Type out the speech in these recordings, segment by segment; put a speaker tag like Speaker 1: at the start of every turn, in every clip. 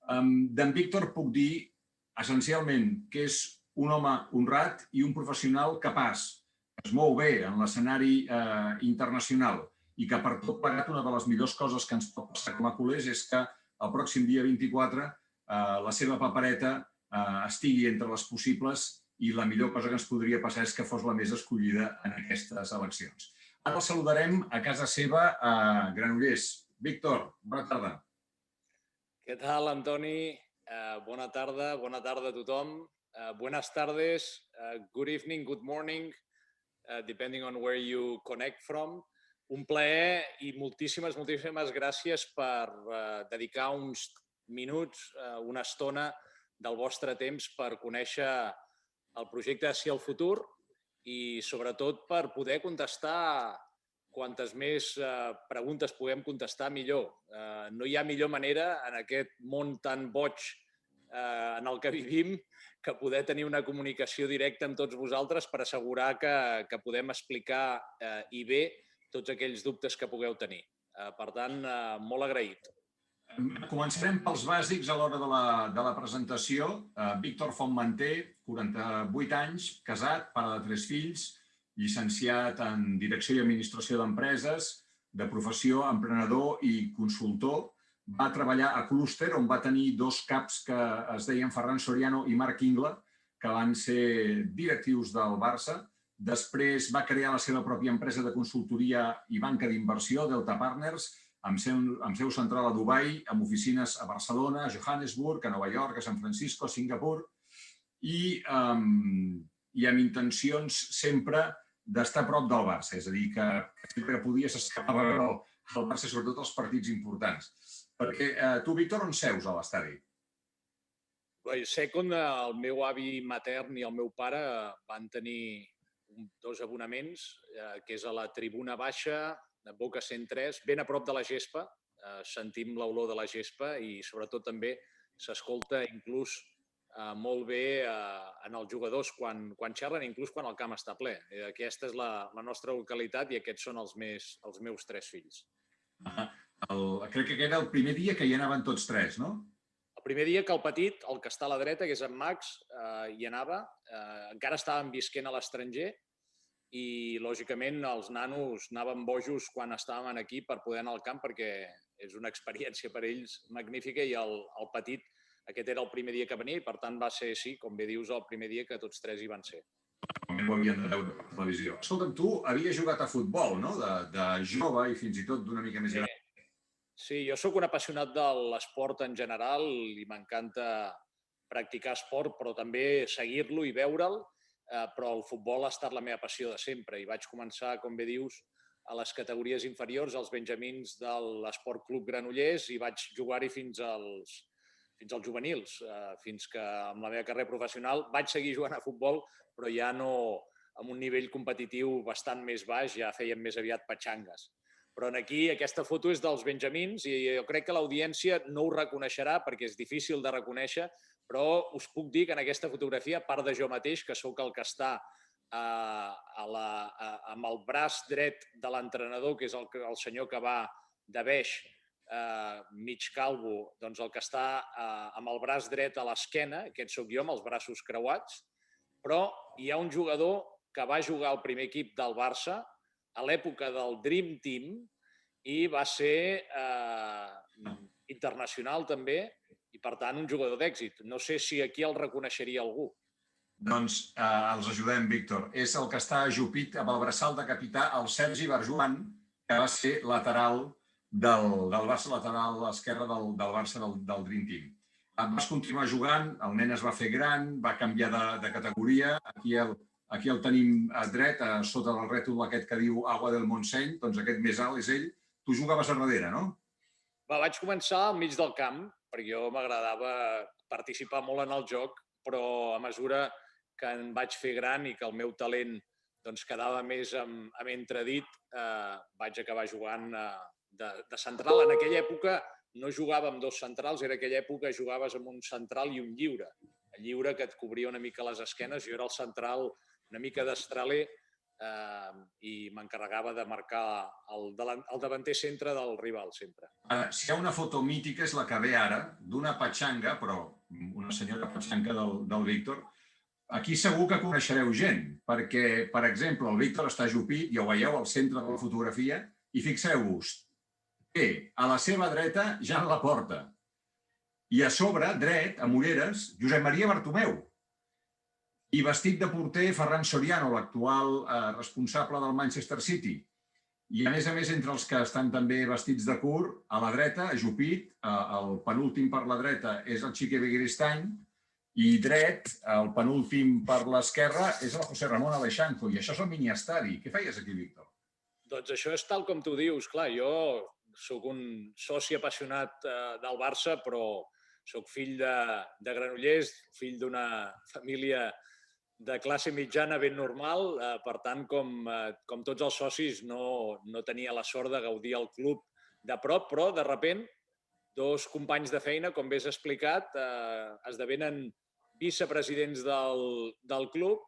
Speaker 1: D'en Víctor puc dir, essencialment, que és un home honrat i un professional capaç, que es mou bé en l'escenari internacional i que per tot plegat una de les millors coses que ens pot passar com a culers és que el pròxim dia 24 la seva papereta estigui entre les possibles i la millor cosa que ens podria passar és que fos la més escollida en aquestes eleccions. Ara el saludarem a casa seva a Granollers. Víctor, bona tarda.
Speaker 2: Què tal, Antoni? Bona tarda a tothom. Buenas tardes, good evening, good morning, depending on where you connect from. Un plaer i moltíssimes gràcies per dedicar uns minuts, una estona del vostre temps per conèixer el projecte Ací el futur i sobretot per poder contestar quantes més preguntes puguem contestar, millor. No hi ha millor manera en aquest món tan boig en el que vivim que poder tenir una comunicació directa amb tots vosaltres per assegurar que podem explicar i bé tots aquells dubtes que pugueu tenir. Per tant, molt agraït.
Speaker 1: Començarem pels bàsics a l'hora de la presentació. Víctor Fontmanté, 48 anys, casat, pare de 3 fills, llicenciat en Direcció i Administració d'Empreses, de professió emprenedor i consultor. Va treballar a Clúster, on va tenir 2 caps que es deien Ferran Soriano i Marc Ingla, que van ser directius del Barça. Després va crear la seva pròpia empresa de consultoria i banca d'inversió, Delta Partners, amb seu central a Dubai, amb oficines a Barcelona, a Johannesburg, a Nova York, a San Francisco, a Singapur, i amb intencions sempre d'estar a prop del Barça, és a dir, que sempre que podia s'escapava a veure el Barça, sobretot els partits importants. Perquè tu, Víctor, on seus a l'estadi?
Speaker 2: Sé com el meu avi matern i el meu pare van tenir 2 abonaments, que és a la tribuna baixa, de Boca 103, ben a prop de la gespa. Sentim l'olor de la gespa i sobretot també s'escolta inclús molt bé en els jugadors quan xerren, inclús quan el camp està ple. Aquesta és la nostra localitat i aquests són els meus 3 fills.
Speaker 1: Crec que era el primer dia que hi anaven tots 3, no?
Speaker 2: El primer dia que el petit, el que està a la dreta, que és en Max, hi anava. Encara estàvem visquent a l'estranger i, lògicament, els nanos anaven bojos quan estàvem aquí per poder anar al camp perquè és una experiència per ells magnífica i el petit, aquest era el primer dia que venia i, per tant, va ser, sí, com bé dius, el primer dia que tots 3 hi van ser.
Speaker 1: Ho havien de veure per televisió. Escolta'm, tu havies jugat a futbol, no?, de jove i fins i tot d'una mica més gran.
Speaker 2: Sí, jo sóc un apassionat de l'esport en general i m'encanta practicar esport, però també seguir-lo i veure'l, però el futbol ha estat la meva passió de sempre i vaig començar, com bé dius, a les categories inferiors, als benjamins de l'Esport Club Granollers i vaig jugar-hi fins als juvenils, fins que amb la meva carrera professional vaig seguir jugant a futbol, però ja no amb un nivell competitiu bastant més baix, ja fèiem més aviat patxangues. Però aquí aquesta foto és dels benjamins i jo crec que l'audiència no ho reconeixerà perquè és difícil de reconèixer, però us puc dir que en aquesta fotografia, a part de jo mateix, que sóc el que està amb el braç dret de l'entrenador, que és el senyor que va de beix, mig calvo, doncs el que està amb el braç dret a l'esquena, aquest sóc jo amb els braços creuats, però hi ha un jugador que va jugar al primer equip del Barça a l'època del Dream Team i va ser internacional també i, per tant, un jugador d'èxit. No sé si aquí el reconeixeria algú.
Speaker 1: Doncs els ajudem, Víctor. És el que està ajupit amb el braçal de capità, el Sergi Barjuan, que va ser lateral del Barça, lateral a l'esquerra del Barça del Dream Team. Vas continuar jugant, el nen es va fer gran, va canviar de categoria. Aquí el tenim dret, sota del rètol aquest que diu Agua del Montseny, doncs aquest més alt és ell. Tu jugaves a darrere, no?
Speaker 2: Vaig començar al mig del camp, perquè jo m'agradava participar molt en el joc, però a mesura que em vaig fer gran i que el meu talent quedava més amb entredit, vaig acabar jugant de central. En aquella època no jugava amb 2 centrals, era aquella època que jugaves amb un central i un lliure. El lliure que et cobria una mica les esquenes, jo era el central una mica d'estraler i m'encarregava de marcar el davanter centre del rival sempre.
Speaker 1: Si hi ha una foto mítica és la que ve ara, d'una patxanga, però una senyora patxanga del Víctor. Aquí segur que coneixereu gent, perquè, per exemple, el Víctor està ajupit, ja ho veieu al centre de la fotografia, i fixeu-vos, té a la seva dreta Jan Laporta, i a sobre, dret, amb ulleres, Josep Maria Bartomeu, i vestit de porter Ferran Soriano, l'actual responsable del Manchester City. I, a més, entre els que estan també vestits de curt, a la dreta, ajupit, el penúltim per la dreta és el Xique Begiristain, i dret, el penúltim per l'esquerra, és el José Ramón Aleixanco, i això és el miniestadi. Què feies aquí, Víctor?
Speaker 2: Doncs això és tal com tu dius. Clar, jo sóc un soci apassionat del Barça, però sóc fill de Granollers, fill d'una família de classe mitjana ben normal. Per tant, com tots els socis, no tenia la sort de gaudir el club de prop, però de sobte dos companys de feina, com bé has explicat, esdevenen vicepresidents del club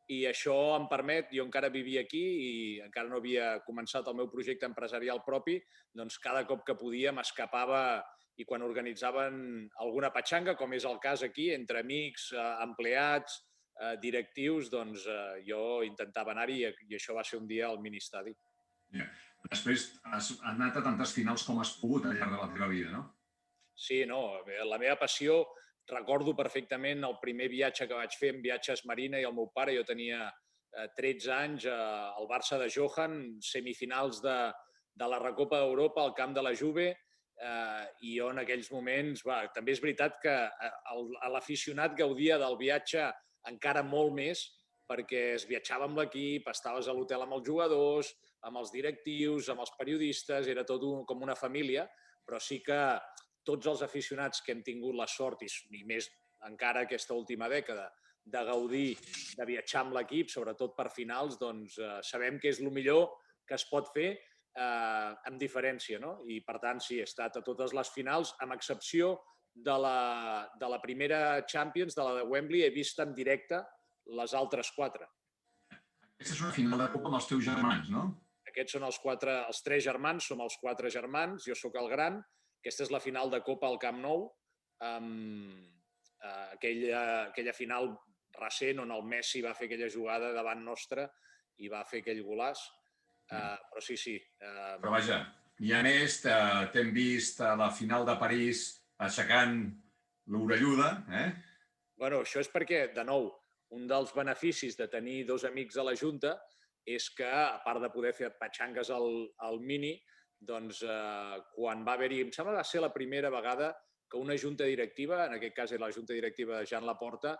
Speaker 2: i això em permet, jo encara vivia aquí i encara no havia començat el meu projecte empresarial propi, doncs cada cop que podia m'escapava i quan organitzaven alguna patxanga, com és el cas aquí, entre amics, empleats, directius, doncs jo intentava anar-hi i això va ser un dia al ministadi.
Speaker 1: Després has anat a tantes finals com has pogut al llarg de la teva vida, no?
Speaker 2: Sí, no, la meva passió, recordo perfectament el primer viatge que vaig fer en viatges Marina i el meu pare, jo tenia 13 anys, al Barça de Johan, semifinals de la Recopa d'Europa al camp de la Juve, i jo en aquells moments, també és veritat que l'aficionat gaudia del viatge encara molt més, perquè es viatjava amb l'equip, estaves a l'hotel amb els jugadors, amb els directius, amb els periodistes, era tot com una família, però sí que tots els aficionats que hem tingut la sort, i més encara aquesta última dècada, de gaudir de viatjar amb l'equip, sobretot per finals, doncs sabem que és el millor que es pot fer amb diferència, no? I per tant, sí, he estat a totes les finals, amb excepció de la primera Champions, de la de Wembley, he vist en directe les altres 4.
Speaker 1: Aquesta és una final de Copa amb els teus germans, no?
Speaker 2: Aquests són els 3 germans, som els 4 germans, jo sóc el gran. Aquesta és la final de Copa al Camp Nou, aquella final recent on el Messi va fer aquella jugada davant nostra i va fer aquell golaç. Però sí.
Speaker 1: Però vaja, i a més t'hem vist a la final de París aixecant l'orelluda,
Speaker 2: Bueno, això és perquè, de nou, un dels beneficis de tenir 2 amics a la Junta és que, a part de poder fer patxangues al Mini, doncs quan va haver-hi, em sembla que va ser la primera vegada que una junta directiva, en aquest cas la junta directiva de Jan Laporta,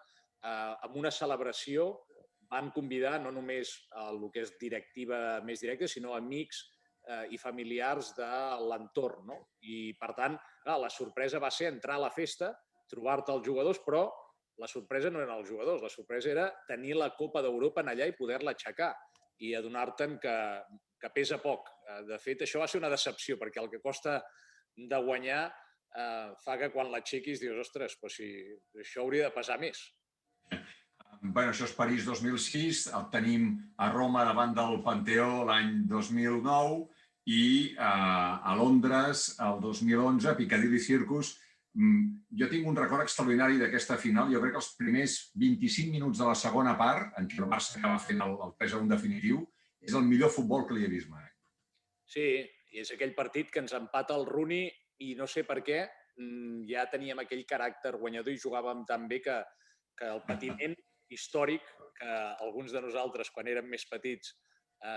Speaker 2: amb una celebració van convidar no només el que és directiva més directa, sinó amics i familiars de l'entorn. No? I, per tant, la sorpresa va ser entrar a la festa, trobar-te els jugadors, però la sorpresa no eren els jugadors, la sorpresa era tenir la Copa d'Europa allà i poder-la aixecar i adonar-te'n que pesa poc. De fet, això va ser una decepció, perquè el que costa de guanyar fa que quan l'aixequis dius, ostres, però si això hauria de pesar més.
Speaker 1: Bé, això és París 2006, el tenim a Roma davant del Panteó l'any 2009 i a Londres el 2011, a Piccadilly Circus. Jo tinc un record extraordinari d'aquesta final. Jo crec que els primers 25 minuts de la segona part, en què el Barça acaba fent el 3-1 definitiu, és el millor futbol que li he vist mai.
Speaker 2: Sí, i és aquell partit que ens empata el Rooney i no sé per què ja teníem aquell caràcter guanyador i jugàvem tan bé que el patiment històric que alguns de nosaltres, quan érem més petits,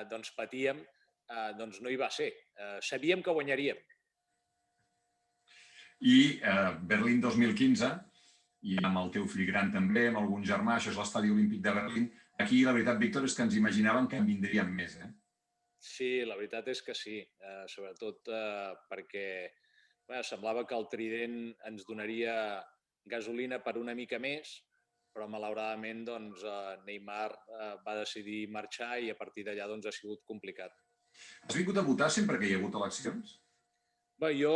Speaker 2: doncs patíem, doncs no hi va ser. Sabíem que guanyaríem.
Speaker 1: I Berlín 2015, i amb el teu fill gran també, amb algun germà, això és l'Estadi Olímpic de Berlín. Aquí, la veritat, Víctor, és que ens imaginàvem que en vindríem més,
Speaker 2: Sí, la veritat és que sí, sobretot perquè semblava que el Trident ens donaria gasolina per una mica més, però malauradament doncs, Neymar va decidir marxar i a partir d'allà doncs, ha sigut complicat.
Speaker 1: Has vingut a votar sempre que hi ha hagut eleccions?
Speaker 2: Bé, jo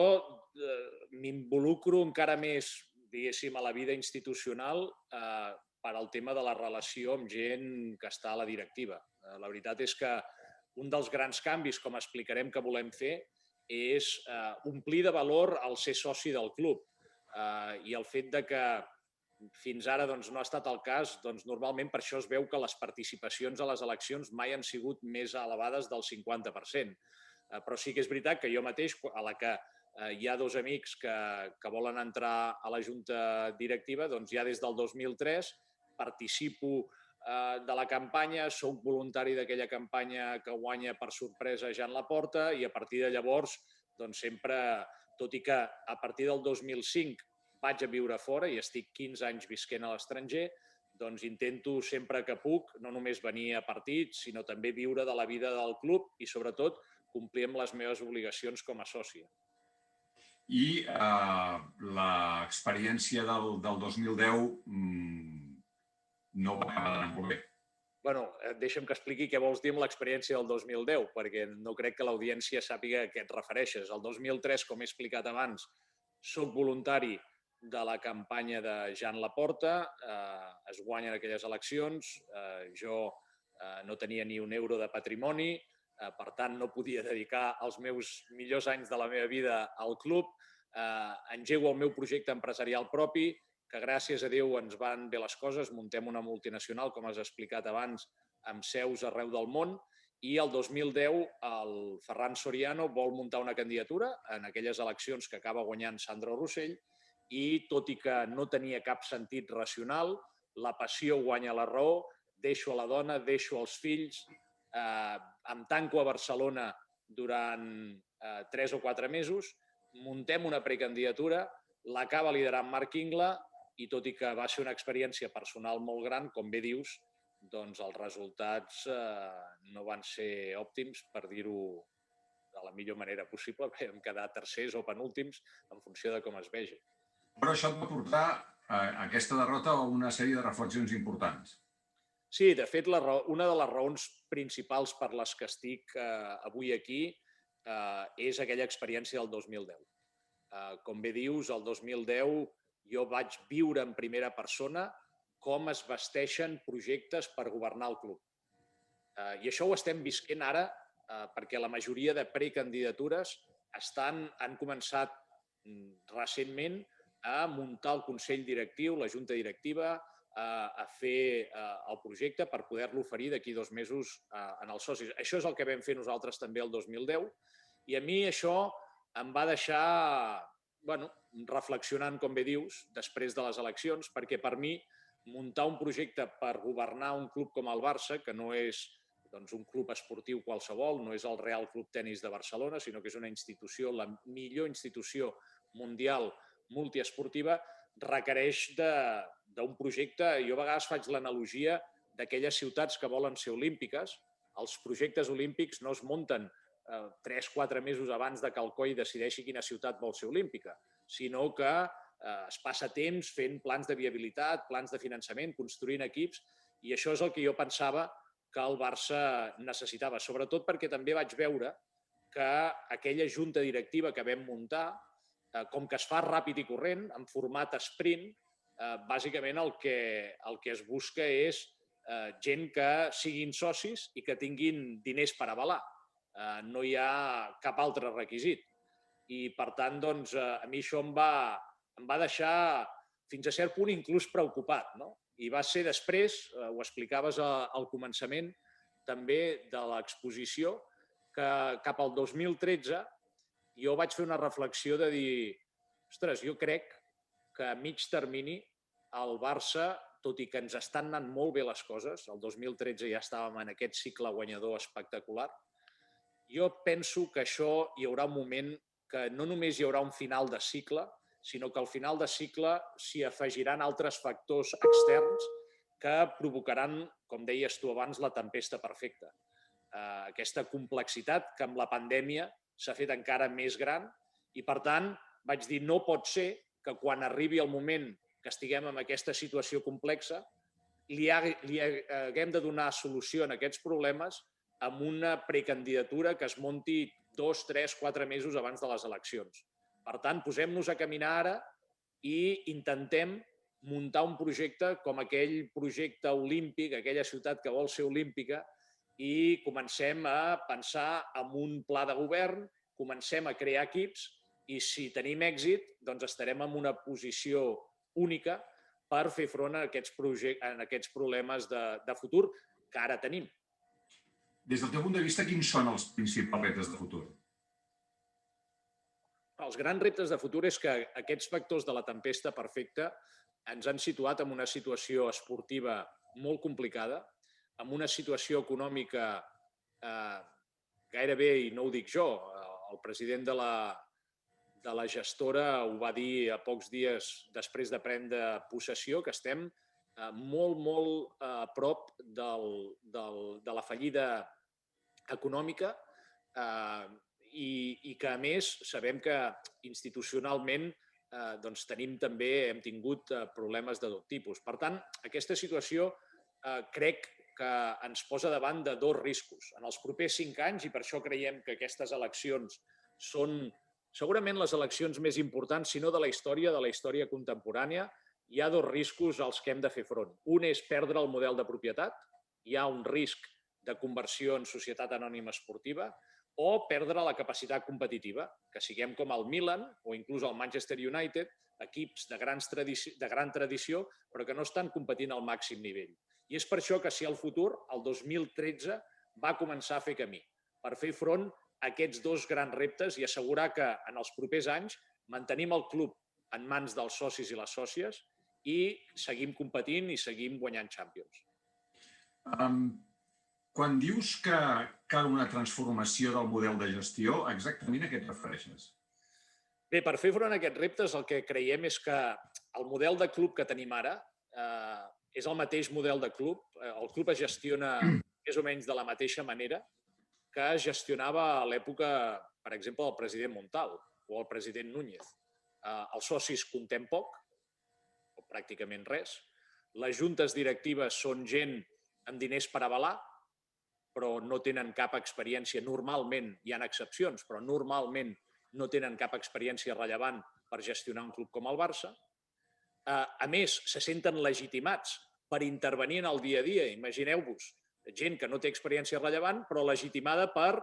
Speaker 2: m'involucro encara més, diguéssim, a la vida institucional per al tema de la relació amb gent que està a la directiva. La veritat és que un dels grans canvis, com explicarem que volem fer, és omplir de valor el ser soci del club. I el fet de que fins ara no ha estat el cas, normalment per això es veu que les participacions a les eleccions mai han sigut més elevades del 50%. Però sí que és veritat que jo mateix, a la que hi ha dos amics que volen entrar a la junta directiva, doncs ja des del 2003 participo de la campanya, soc voluntari d'aquella campanya que guanya per sorpresa Jean Laporta i a partir de llavors, doncs sempre, tot i que a partir del 2005 vaig a viure fora i estic 15 anys visquent a l'estranger, doncs intento sempre que puc no només venir a partits, sinó també viure de la vida del club i sobretot complir amb les meves obligacions com a sòcia.
Speaker 1: I l'experiència del 2010 no va acabar molt bé.
Speaker 2: Bueno, deixa'm que expliqui què vols dir amb l'experiència del 2010, perquè no crec que l'audiència sàpiga a què et refereixes. El 2003, com he explicat abans, soc voluntari de la campanya de Jean Laporta, es guanyen aquelles eleccions, jo no tenia ni un euro de patrimoni, per tant no podia dedicar els meus millors anys de la meva vida al club, engego el meu projecte empresarial propi, que gràcies a Déu ens van bé les coses, muntem una multinacional, com has explicat abans, amb seus arreu del món, i el 2010 el Ferran Soriano vol muntar una candidatura en aquelles eleccions que acaba guanyant Sandro Rossell i, tot i que no tenia cap sentit racional, la passió guanya la raó, deixo a la dona, deixo els fills, em tanco a Barcelona durant 3 o 4 mesos, muntem una precandidatura, l'acaba liderant Marc Ingla i tot i que va ser una experiència personal molt gran, com bé dius, doncs els resultats no van ser òptims, per dir-ho de la millor manera possible, perquè vam quedar tercers o penúltims en funció de com es vegi.
Speaker 1: Però això et va portar aquesta derrota a una sèrie de reflexions importants.
Speaker 2: Sí, de fet, una de les raons principals per les que estic avui aquí és aquella experiència del 2010. Com bé dius, el 2010 jo vaig viure en primera persona com es vesteixen projectes per governar el club. I això ho estem visquent ara perquè la majoria de precandidatures han començat recentment a muntar el Consell Directiu, la Junta Directiva, a fer el projecte per poder-lo oferir d'aquí 2 mesos als socis. Això és el que vam fer nosaltres també el 2010 i a mi això em va deixar reflexionant, com bé dius, després de les eleccions, perquè per mi muntar un projecte per governar un club com el Barça, que no és un club esportiu qualsevol, no és el Real Club Tenis de Barcelona, sinó que és una institució, la millor institució mundial multiesportiva, requereix d'un projecte. Jo a vegades faig l'analogia d'aquelles ciutats que volen ser olímpiques. Els projectes olímpics no es munten 3-4 mesos abans de que el COI decideixi quina ciutat vol ser olímpica, sinó que es passa temps fent plans de viabilitat, plans de finançament, construint equips, i això és el que jo pensava que el Barça necessitava, sobretot perquè també vaig veure que aquella junta directiva que vam muntar, com que es fa ràpid i corrent, en format sprint, bàsicament el que es busca és gent que siguin socis i que tinguin diners per avalar. No hi ha cap altre requisit. I, per tant, a mi això em va deixar fins a cert punt inclús preocupat. I va ser després, ho explicaves al començament també de l'exposició, que cap al 2013 jo vaig fer una reflexió de dir, ostres, jo crec que a mig termini el Barça, tot i que ens estan anant molt bé les coses, el 2013 ja estàvem en aquest cicle guanyador espectacular, jo penso que això hi haurà un moment que no només hi haurà un final de cicle, sinó que al final de cicle s'hi afegiran altres factors externs que provocaran, com deies tu abans, la tempesta perfecta. Aquesta complexitat que amb la pandèmia s'ha fet encara més gran i, per tant, vaig dir no pot ser que quan arribi el moment que estiguem en aquesta situació complexa li haguem de donar solució a aquests problemes amb una precandidatura que es munti 2, 3, 4 mesos abans de les eleccions. Per tant, posem-nos a caminar ara i intentem muntar un projecte com aquell projecte olímpic, aquella ciutat que vol ser olímpica i comencem a pensar en un pla de govern, comencem a crear equips i si tenim èxit, doncs estarem en una posició única per fer front a aquests problemes de futur que ara tenim.
Speaker 1: Des del teu punt de vista, quins són els principals reptes de futur?
Speaker 2: Els grans reptes de futur és que aquests factors de la tempesta perfecta ens han situat en una situació esportiva molt complicada, en una situació econòmica gairebé, i no ho dic jo, el president de la gestora ho va dir a pocs dies després de prendre possessió, que estem molt, molt a prop de la fallida econòmica i que, a més, sabem que institucionalment hem tingut problemes de tot tipus. Per tant, aquesta situació crec que ens posa davant de dos riscos. En els propers 5 anys, i per això creiem que aquestes eleccions són segurament les eleccions més importants, si no de la història contemporània, hi ha dos riscos als que hem de fer front. Un és perdre el model de propietat, hi ha un risc de conversió en societat anònima esportiva, o perdre la capacitat competitiva, que siguem com el Milan o inclús el Manchester United, equips de gran tradició, però que no estan competint al màxim nivell. I és per això que si el futur, el 2013, va començar a fer camí, per fer front a aquests dos grans reptes i assegurar que en els propers anys mantenim el club en mans dels socis i les sòcies i seguim competint i seguim guanyant Champions.
Speaker 1: Quan dius que cal una transformació del model de gestió, exactament a què et refereixes?
Speaker 2: Bé, per fer front a aquests reptes, el que creiem és que el model de club que tenim ara és el mateix model de club. El club es gestiona més o menys de la mateixa manera que es gestionava a l'època, per exemple, del president Montal o el president Núñez. Els socis comptem poc, o pràcticament res. Les juntes directives són gent amb diners per avalar, però no tenen cap experiència. Normalment, hi ha excepcions, però normalment no tenen cap experiència rellevant per gestionar un club com el Barça. A més, se senten legitimats per intervenir en el dia a dia. Imagineu-vos, gent que no té experiència rellevant, però legitimada per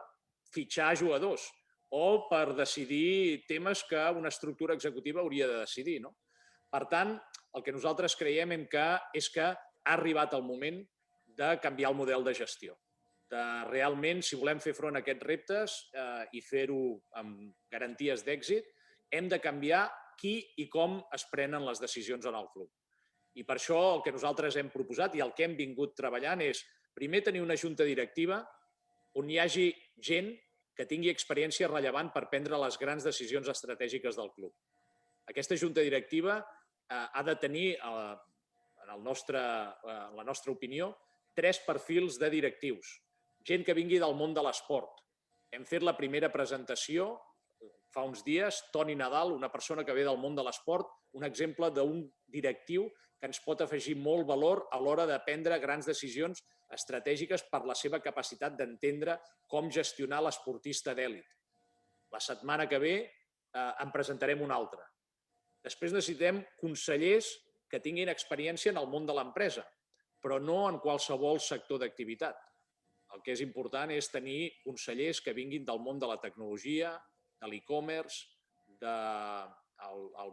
Speaker 2: fitxar jugadors o per decidir temes que una estructura executiva hauria de decidir. Per tant, el que nosaltres creiem és que ha arribat el moment de canviar el model de gestió. Realment, si volem fer front a aquests reptes i fer-ho amb garanties d'èxit, hem de canviar qui i com es prenen les decisions en el club. I per això el que nosaltres hem proposat i el que hem vingut treballant és primer tenir una junta directiva on hi hagi gent que tingui experiència rellevant per prendre les grans decisions estratègiques del club. Aquesta junta directiva ha de tenir, en la nostra opinió, 3 perfils de directius. Gent que vingui del món de l'esport. Hem fet la primera presentació fa uns dies, Toni Nadal, una persona que ve del món de l'esport, un exemple d'un directiu que ens pot afegir molt valor a l'hora de prendre grans decisions estratègiques per la seva capacitat d'entendre com gestionar l'esportista d'èlit. La setmana que ve en presentarem un altre. Després necessitem consellers que tinguin experiència en el món de l'empresa, però no en qualsevol sector d'activitat. El que és important és tenir consellers que vinguin del món de la tecnologia, de l'e-commerce, del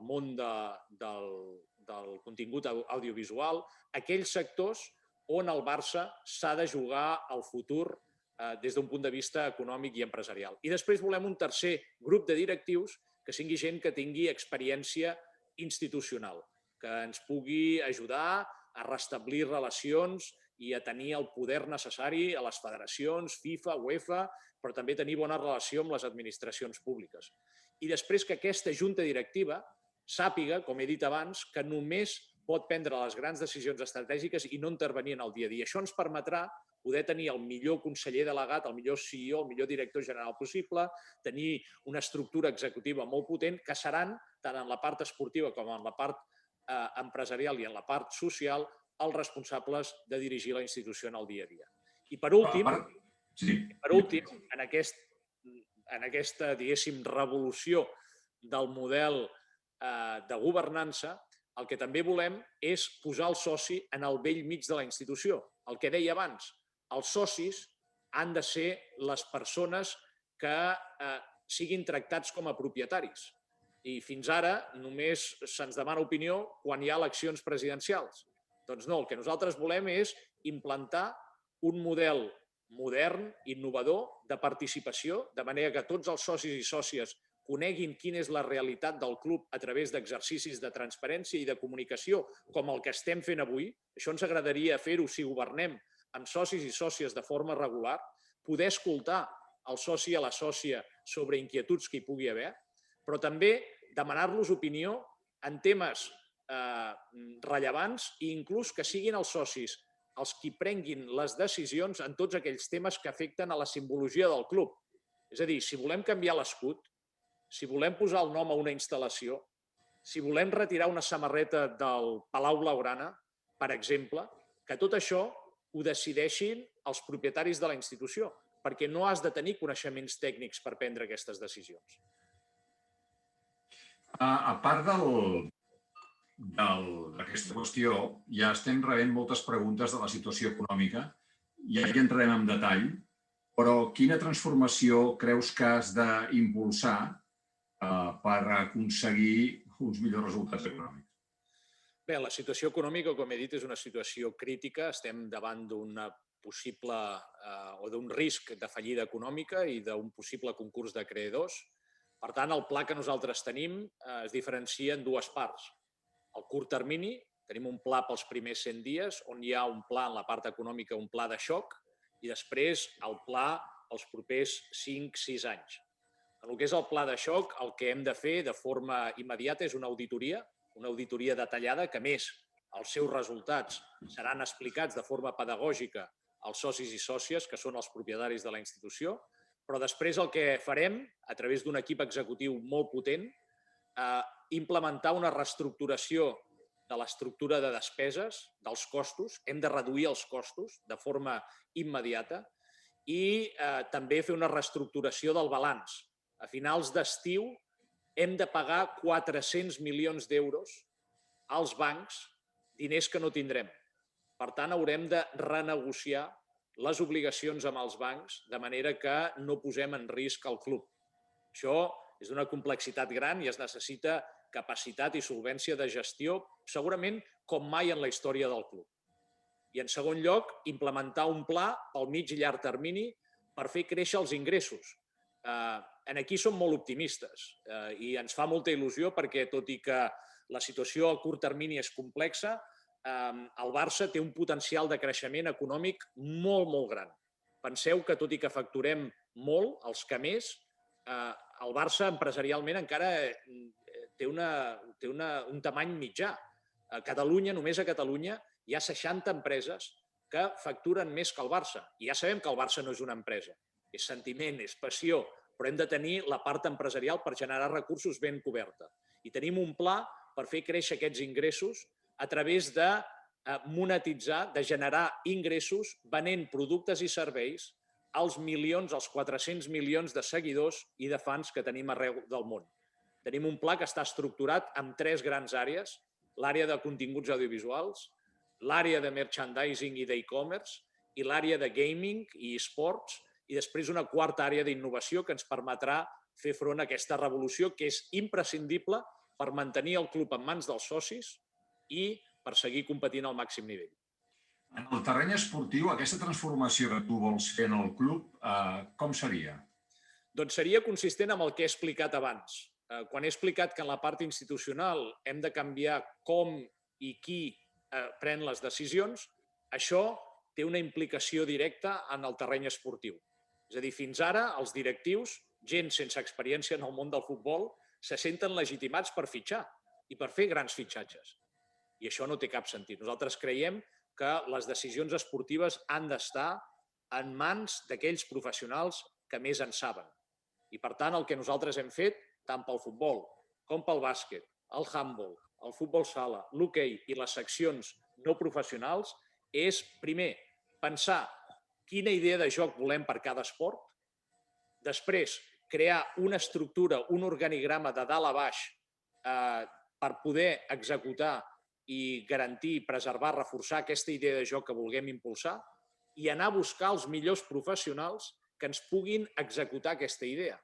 Speaker 2: món del contingut audiovisual, aquells sectors on el Barça s'ha de jugar al futur des d'un punt de vista econòmic i empresarial. I després volem un tercer grup de directius que sigui gent que tingui experiència institucional, que ens pugui ajudar a restablir relacions i a tenir el poder necessari a les federacions, FIFA, UEFA, però també tenir bona relació amb les administracions públiques. I després que aquesta junta directiva sàpiga, com he dit abans, que només pot prendre les grans decisions estratègiques i no intervenir en el dia a dia. Això ens permetrà poder tenir el millor conseller delegat, el millor CEO, el millor director general possible, tenir una estructura executiva molt potent, que seran, tant en la part esportiva com en la part empresarial i en la part social, els responsables de dirigir la institució en el dia a dia. I per últim, en aquesta, diguéssim, revolució del model de governança, el que també volem és posar el soci en el bell mig de la institució. El que deia abans, els socis han de ser les persones que siguin tractats com a propietaris. I fins ara només se'ns demana opinió quan hi ha eleccions presidencials. Doncs no, el que nosaltres volem és implantar un model modern, innovador, de participació, de manera que tots els socis i sòcies coneguin quina és la realitat del club a través d'exercicis de transparència i de comunicació, com el que estem fent avui. Això ens agradaria fer-ho si governem amb socis i sòcies de forma regular, poder escoltar el soci a la sòcia sobre inquietuds que hi pugui haver, però també demanar-los opinió en temes rellevants i inclús que siguin els socis els qui prenguin les decisions en tots aquells temes que afecten a la simbologia del club. És a dir, si volem canviar l'escut, si volem posar el nom a una instal·lació, si volem retirar una samarreta del Palau Blaugrana, per exemple, que tot això ho decideixin els propietaris de la institució, perquè no has de tenir coneixements tècnics per prendre aquestes decisions.
Speaker 1: A part d'aquesta qüestió, ja estem rebent moltes preguntes de la situació econòmica, ja hi entrarem en detall, però quina transformació creus que has d'impulsar per aconseguir uns millors resultats econòmics?
Speaker 2: Bé, la situació econòmica, com he dit, és una situació crítica. Estem davant d'una possible o d'un risc de fallida econòmica i d'un possible concurs d'acreedors. Per tant, el pla que nosaltres tenim es diferencia en dues parts. Al curt termini, tenim un pla pels primers 100 dies, on hi ha un pla en la part econòmica, un pla de xoc, i després el pla els propers 5-6 anys. En el que és el pla de xoc, el que hem de fer de forma immediata és una auditoria detallada, que a més els seus resultats seran explicats de forma pedagògica als socis i sòcies, que són els propietaris de la institució, però després el que farem, a través d'un equip executiu molt potent, implementar una reestructuració de l'estructura de despeses, dels costos. Hem de reduir els costos de forma immediata i també fer una reestructuració del balanç. A finals d'estiu hem de pagar 400 milions d'euros als bancs, diners que no tindrem. Per tant, haurem de renegociar les obligacions amb els bancs de manera que no posem en risc el club. Això és d'una complexitat gran i es necessita capacitat i solvència de gestió, segurament com mai en la història del club. I, en segon lloc, implementar un pla pel mig i llarg termini per fer créixer els ingressos. Aquí som molt optimistes i ens fa molta il·lusió perquè, tot i que la situació a curt termini és complexa, el Barça té un potencial de creixement econòmic molt, molt gran. Penseu que, tot i que facturem molt, els que més, el Barça empresarialment encara té un tamany mitjà. A Catalunya, només a Catalunya, hi ha 60 empreses que facturen més que el Barça. I ja sabem que el Barça no és una empresa. És sentiment, és passió, però hem de tenir la part empresarial per generar recursos ben coberta. I tenim un pla per fer créixer aquests ingressos a través de monetitzar, de generar ingressos venent productes i serveis als milions, als 400 milions de seguidors i de fans que tenim arreu del món. Tenim un pla que està estructurat en 3 grans àrees: l'àrea de continguts audiovisuals, l'àrea de merchandising i d'e-commerce i l'àrea de gaming i esports, i després una quarta àrea d'innovació que ens permetrà fer front a aquesta revolució que és imprescindible per mantenir el club en mans dels socis i per seguir competint al màxim nivell.
Speaker 1: En el terreny esportiu, aquesta transformació que tu vols fer en el club, com seria?
Speaker 2: Doncs seria consistent amb el que he explicat abans. Quan he explicat que en la part institucional hem de canviar com i qui pren les decisions, això té una implicació directa en el terreny esportiu. És a dir, fins ara els directius, gent sense experiència en el món del futbol, se senten legitimats per fitxar i per fer grans fitxatges. I això no té cap sentit. Nosaltres creiem que les decisions esportives han d'estar en mans d'aquells professionals que més en saben. I, per tant, el que nosaltres hem fet, tant pel futbol com pel bàsquet, el handball, el futbol sala, l'hoquei i les seccions no professionals, és, primer, pensar quina idea de joc volem per cada esport, després, crear una estructura, un organigrama de dalt a baix per poder executar i garantir, preservar, reforçar aquesta idea de joc que vulguem impulsar, i anar a buscar els millors professionals que ens puguin executar aquesta idea.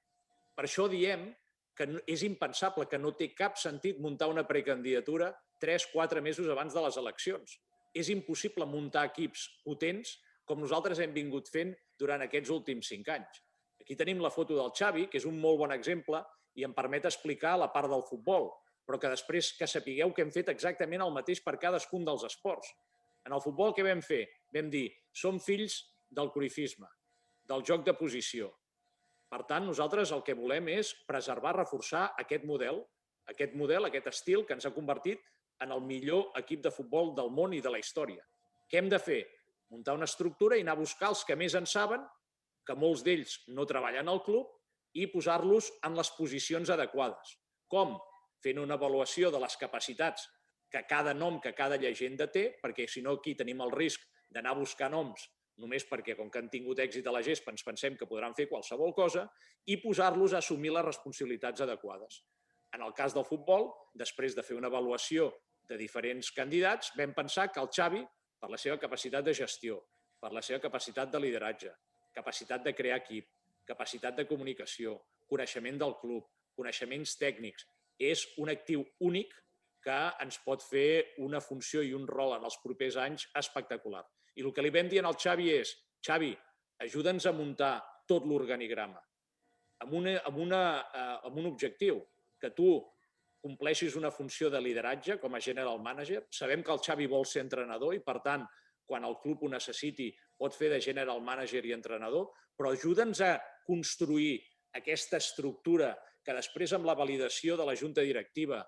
Speaker 2: Per això diem que és impensable, que no té cap sentit muntar una precandidatura 3-4 mesos abans de les eleccions. És impossible muntar equips potents com nosaltres hem vingut fent durant aquests últims 5 anys. Aquí tenim la foto del Xavi, que és un molt bon exemple i em permet explicar la part del futbol, però que després que sapigueu que hem fet exactament el mateix per cadascun dels esports. En el futbol què vam fer? Vam dir, som fills del cruyffisme, del joc de posició. Per tant, nosaltres el que volem és preservar, reforçar aquest model, aquest estil que ens ha convertit en el millor equip de futbol del món i de la història. Què hem de fer? Muntar una estructura i anar a buscar els que més en saben, que molts d'ells no treballen al club, i posar-los en les posicions adequades. Com? Fent una avaluació de les capacitats que cada nom, que cada llegenda té, perquè si no aquí tenim el risc d'anar a buscar noms només perquè, com que han tingut èxit a la gespa, ens pensem que podran fer qualsevol cosa, i posar-los a assumir les responsabilitats adequades. En el cas del futbol, després de fer una avaluació de diferents candidats, vam pensar que el Xavi, per la seva capacitat de gestió, per la seva capacitat de lideratge, capacitat de crear equip, capacitat de comunicació, coneixement del club, coneixements tècnics, és un actiu únic que ens pot fer una funció i un rol en els propers anys espectacular. I el que li vam dir al Xavi és, Xavi, ajuda'ns a muntar tot l'organigrama amb un objectiu, que tu compleixis una funció de lideratge com a general manager. Sabem que el Xavi vol ser entrenador i, per tant, quan el club ho necessiti, pot fer de general manager i entrenador, però ajuda'ns a construir aquesta estructura que després, amb la validació de la junta directiva,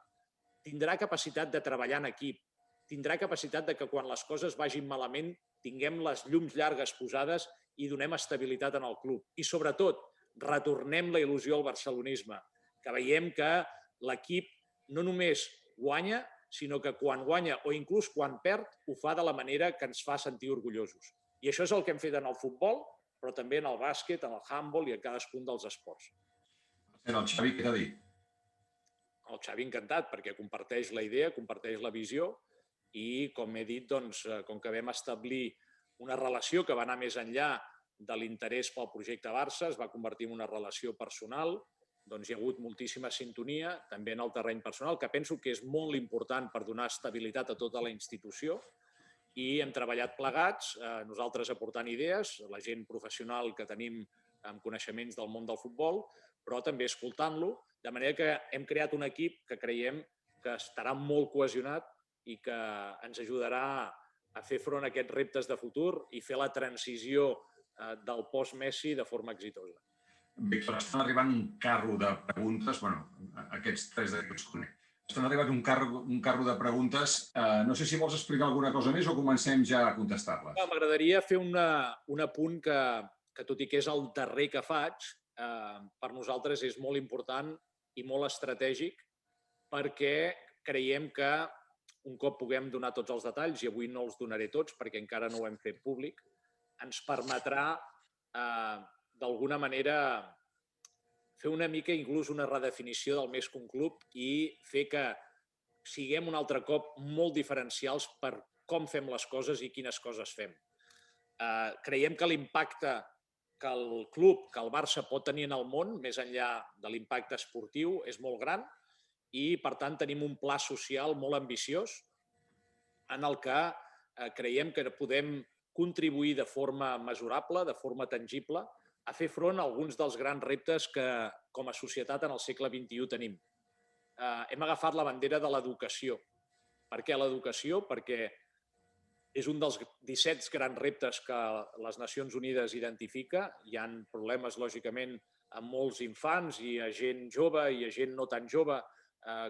Speaker 2: tindrà capacitat de treballar en equip, tindrà capacitat de que quan les coses vagin malament tinguem les llums llargues posades i donem estabilitat en el club. I, sobretot, retornem la il·lusió al barcelonisme, que veiem que l'equip no només guanya, sinó que quan guanya o inclús quan perd, ho fa de la manera que ens fa sentir orgullosos. I això és el que hem fet en el futbol, però també en el bàsquet, en el handball i en cadascun dels esports.
Speaker 1: El Xavi, què t'ha dit?
Speaker 2: El Xavi encantat, perquè comparteix la idea, comparteix la visió i, com he dit, com que vam establir una relació que va anar més enllà de l'interès pel projecte Barça, es va convertir en una relació personal, doncs hi ha hagut moltíssima sintonia, també en el terreny personal, que penso que és molt important per donar estabilitat a tota la institució, i hem treballat plegats, nosaltres aportant idees, la gent professional que tenim amb coneixements del món del futbol, però també escoltant-lo, de manera que hem creat un equip que creiem que estarà molt cohesionat i que ens ajudarà a fer front a aquests reptes de futur i fer la transició del post-Messi de forma exitosa.
Speaker 1: Víctor, estan arribant un carro de preguntes, aquests tres de que us conec. Estan arribant un carro de preguntes. No sé si vols explicar alguna cosa més o comencem ja a contestar-les.
Speaker 2: M'agradaria fer un apunt que, tot i que és el darrer que faig, per nosaltres és molt important i molt estratègic, perquè creiem que un cop puguem donar tots els detalls, i avui no els donaré tots perquè encara no ho hem fet públic, ens permetrà d'alguna manera fer una mica inclús una redefinició del més que un club i fer que siguem un altre cop molt diferencials per com fem les coses i quines coses fem. Creiem que l'impacte que el club, que el Barça pot tenir en el món, més enllà de l'impacte esportiu, és molt gran i, per tant, tenim un pla social molt ambiciós en el que creiem que podem contribuir de forma mesurable, de forma tangible, a fer front a alguns dels grans reptes que, com a societat, en el segle XXI tenim. Hem agafat la bandera de l'educació. Per què l'educació? Perquè és un dels 17 grans reptes que les Nacions Unides identifica. Hi ha problemes, lògicament, amb molts infants i a gent jove i a gent no tan jove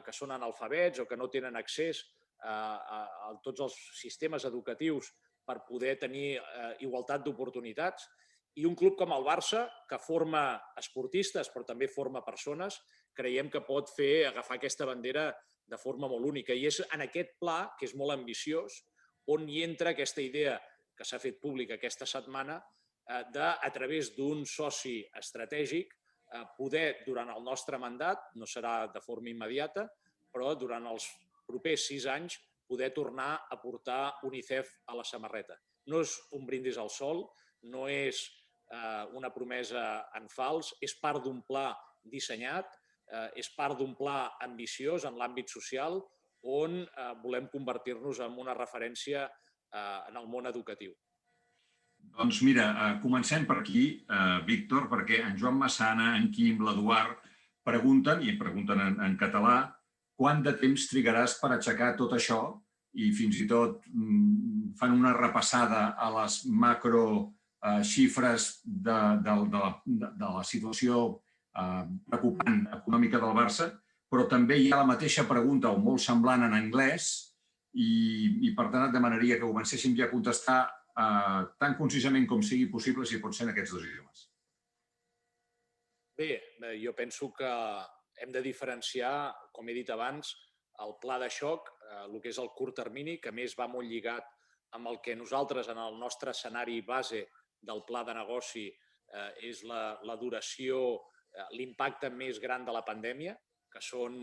Speaker 2: que són analfabets o que no tenen accés a tots els sistemes educatius per poder tenir igualtat d'oportunitats. I un club com el Barça, que forma esportistes però també forma persones, creiem que pot agafar aquesta bandera de forma molt única. I és en aquest pla, que és molt ambiciós, on hi entra aquesta idea que s'ha fet pública aquesta setmana de, a través d'un soci estratègic, poder, durant el nostre mandat, no serà de forma immediata, però durant els propers 6 anys, poder tornar a portar UNICEF a la samarreta. no és un brindis al sol, no és una promesa en fals, és part d'un pla dissenyat, és part d'un pla ambiciós en l'àmbit social on volem convertir-nos en una referència en el món educatiu.
Speaker 1: Doncs mira, comencem per aquí, Víctor, perquè en Joan Massana, en Quim, l'Eduard pregunten, i pregunten en català, quant de temps trigaràs per aixecar tot això i fins i tot fan una repassada a les macro xifres de la situació preocupant econòmica del Barça, però també hi ha la mateixa pregunta o molt semblant en anglès i per tant et demanaria que comencéssim ja a contestar tan concisament com sigui possible, si pot ser en aquests dos idiomes.
Speaker 2: Bé, jo penso que hem de diferenciar, com he dit abans, el pla de xoc, el que és el curt termini, que més va molt lligat amb el que nosaltres, en el nostre escenari base del pla de negoci, és la duració, l'impacte més gran de la pandèmia, que són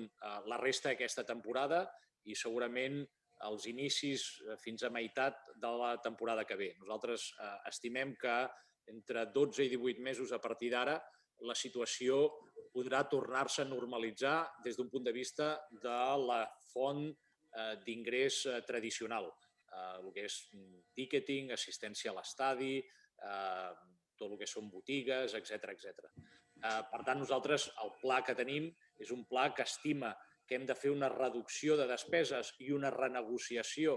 Speaker 2: la resta d'aquesta temporada i segurament els inicis fins a meitat de la temporada que ve. Nosaltres estimem que entre 12 i 18 mesos a partir d'ara la situació podrà tornar-se a normalitzar des d'un punt de vista de la font d'ingrés tradicional, el que és ticketing, assistència a l'estadi, tot el que són botigues, etc. Per tant, nosaltres el pla que tenim és un pla que estima que hem de fer una reducció de despeses i una renegociació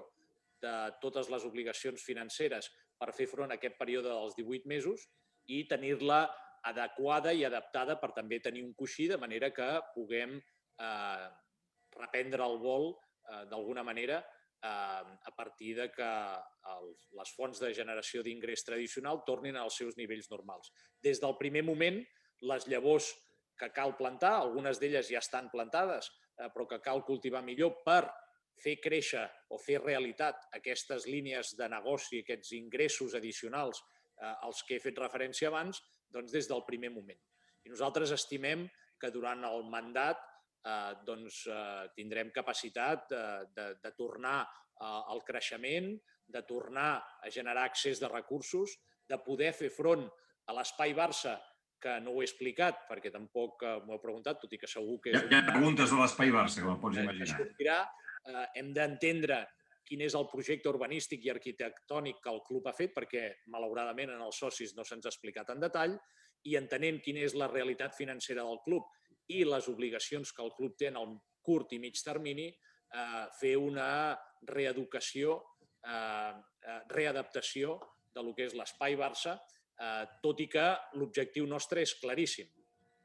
Speaker 2: de totes les obligacions financeres per fer front a aquest període dels 18 mesos i tenir-la adequada i adaptada per també tenir un coixí de manera que puguem reprendre el vol d'alguna manera a partir de que les fonts de generació d'ingrés tradicional tornin als seus nivells normals. Des del primer moment, les llavors que cal plantar, algunes d'elles ja estan plantades, però que cal cultivar millor per fer créixer o fer realitat aquestes línies de negoci, aquests ingressos addicionals als que he fet referència abans, doncs des del primer moment. I nosaltres estimem que durant el mandat tindrem capacitat de tornar al creixement, de tornar a generar accés de recursos, de poder fer front a l'espai Barça, que no ho he explicat perquè tampoc m'ho he preguntat, tot i que segur que és...
Speaker 1: Hi ha preguntes de l'espai Barça, com pots imaginar.
Speaker 2: Hem d'entendre quin és el projecte urbanístic i arquitectònic que el club ha fet, perquè malauradament en els socis no se'ns ha explicat en detall, i entenent quina és la realitat financera del club i les obligacions que el club té en el curt i mig termini, fer una reeducació, readaptació del que és l'espai Barça, tot i que l'objectiu nostre és claríssim.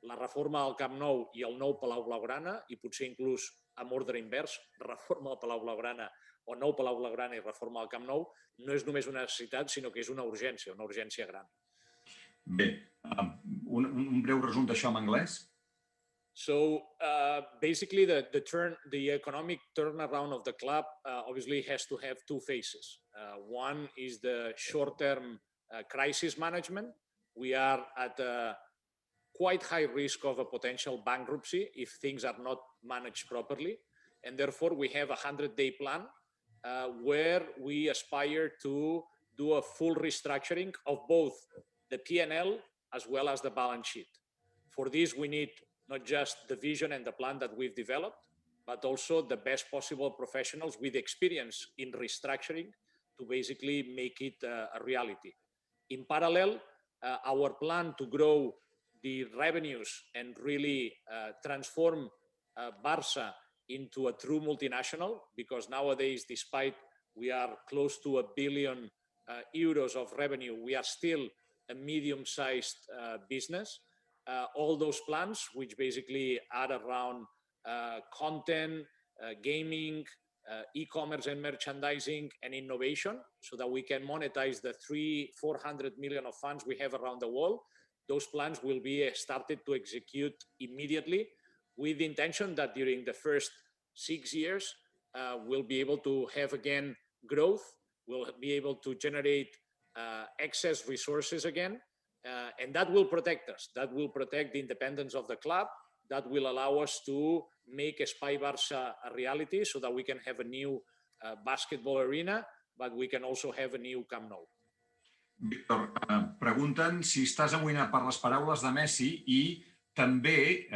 Speaker 2: La reforma del Camp Nou i el nou Palau Blaugrana, i potser inclús amb ordre invers, reforma del Palau Blaugrana o nou Palau Blaugrana i reforma del Camp Nou, no és només una necessitat, sinó que és una urgència gran.
Speaker 1: Bé, un breu resum d'això en anglès?
Speaker 2: So basically, the economic turnaround of the club obviously has to have two phases. One is the short-term crisis management. We are at a quite high risk of a potential bankruptcy if things are not managed properly. And therefore, we have a 100-day plan where we aspire to do a full restructuring of both the P&L as well as the balance sheet. For this, we need not just the vision and the plan that we've developed, but also the best possible professionals with experience in restructuring to basically make it a reality. In parallel, our plan to grow the revenues and really transform Barça into a true multinational, because nowadays, despite we are close to €1 billion of revenue, we are still a medium-sized business. All those plans, which basically are around content, gaming, e-commerce and merchandising, and innovation, so that we can monetize the 300-400 million of funds we have around the world. Those plans will be started to execute immediately with the intention that during the first 6 years, we'll be able to have again growth, we'll be able to generate excess resources again, and that will protect us. That will protect the independence of the club. That will allow us to make Espai Barça a reality so that we can have a new basketball arena but we can also have a new Camp Nou.
Speaker 1: Víctor, pregunten si estàs amoïnat per les paraules de Messi i també,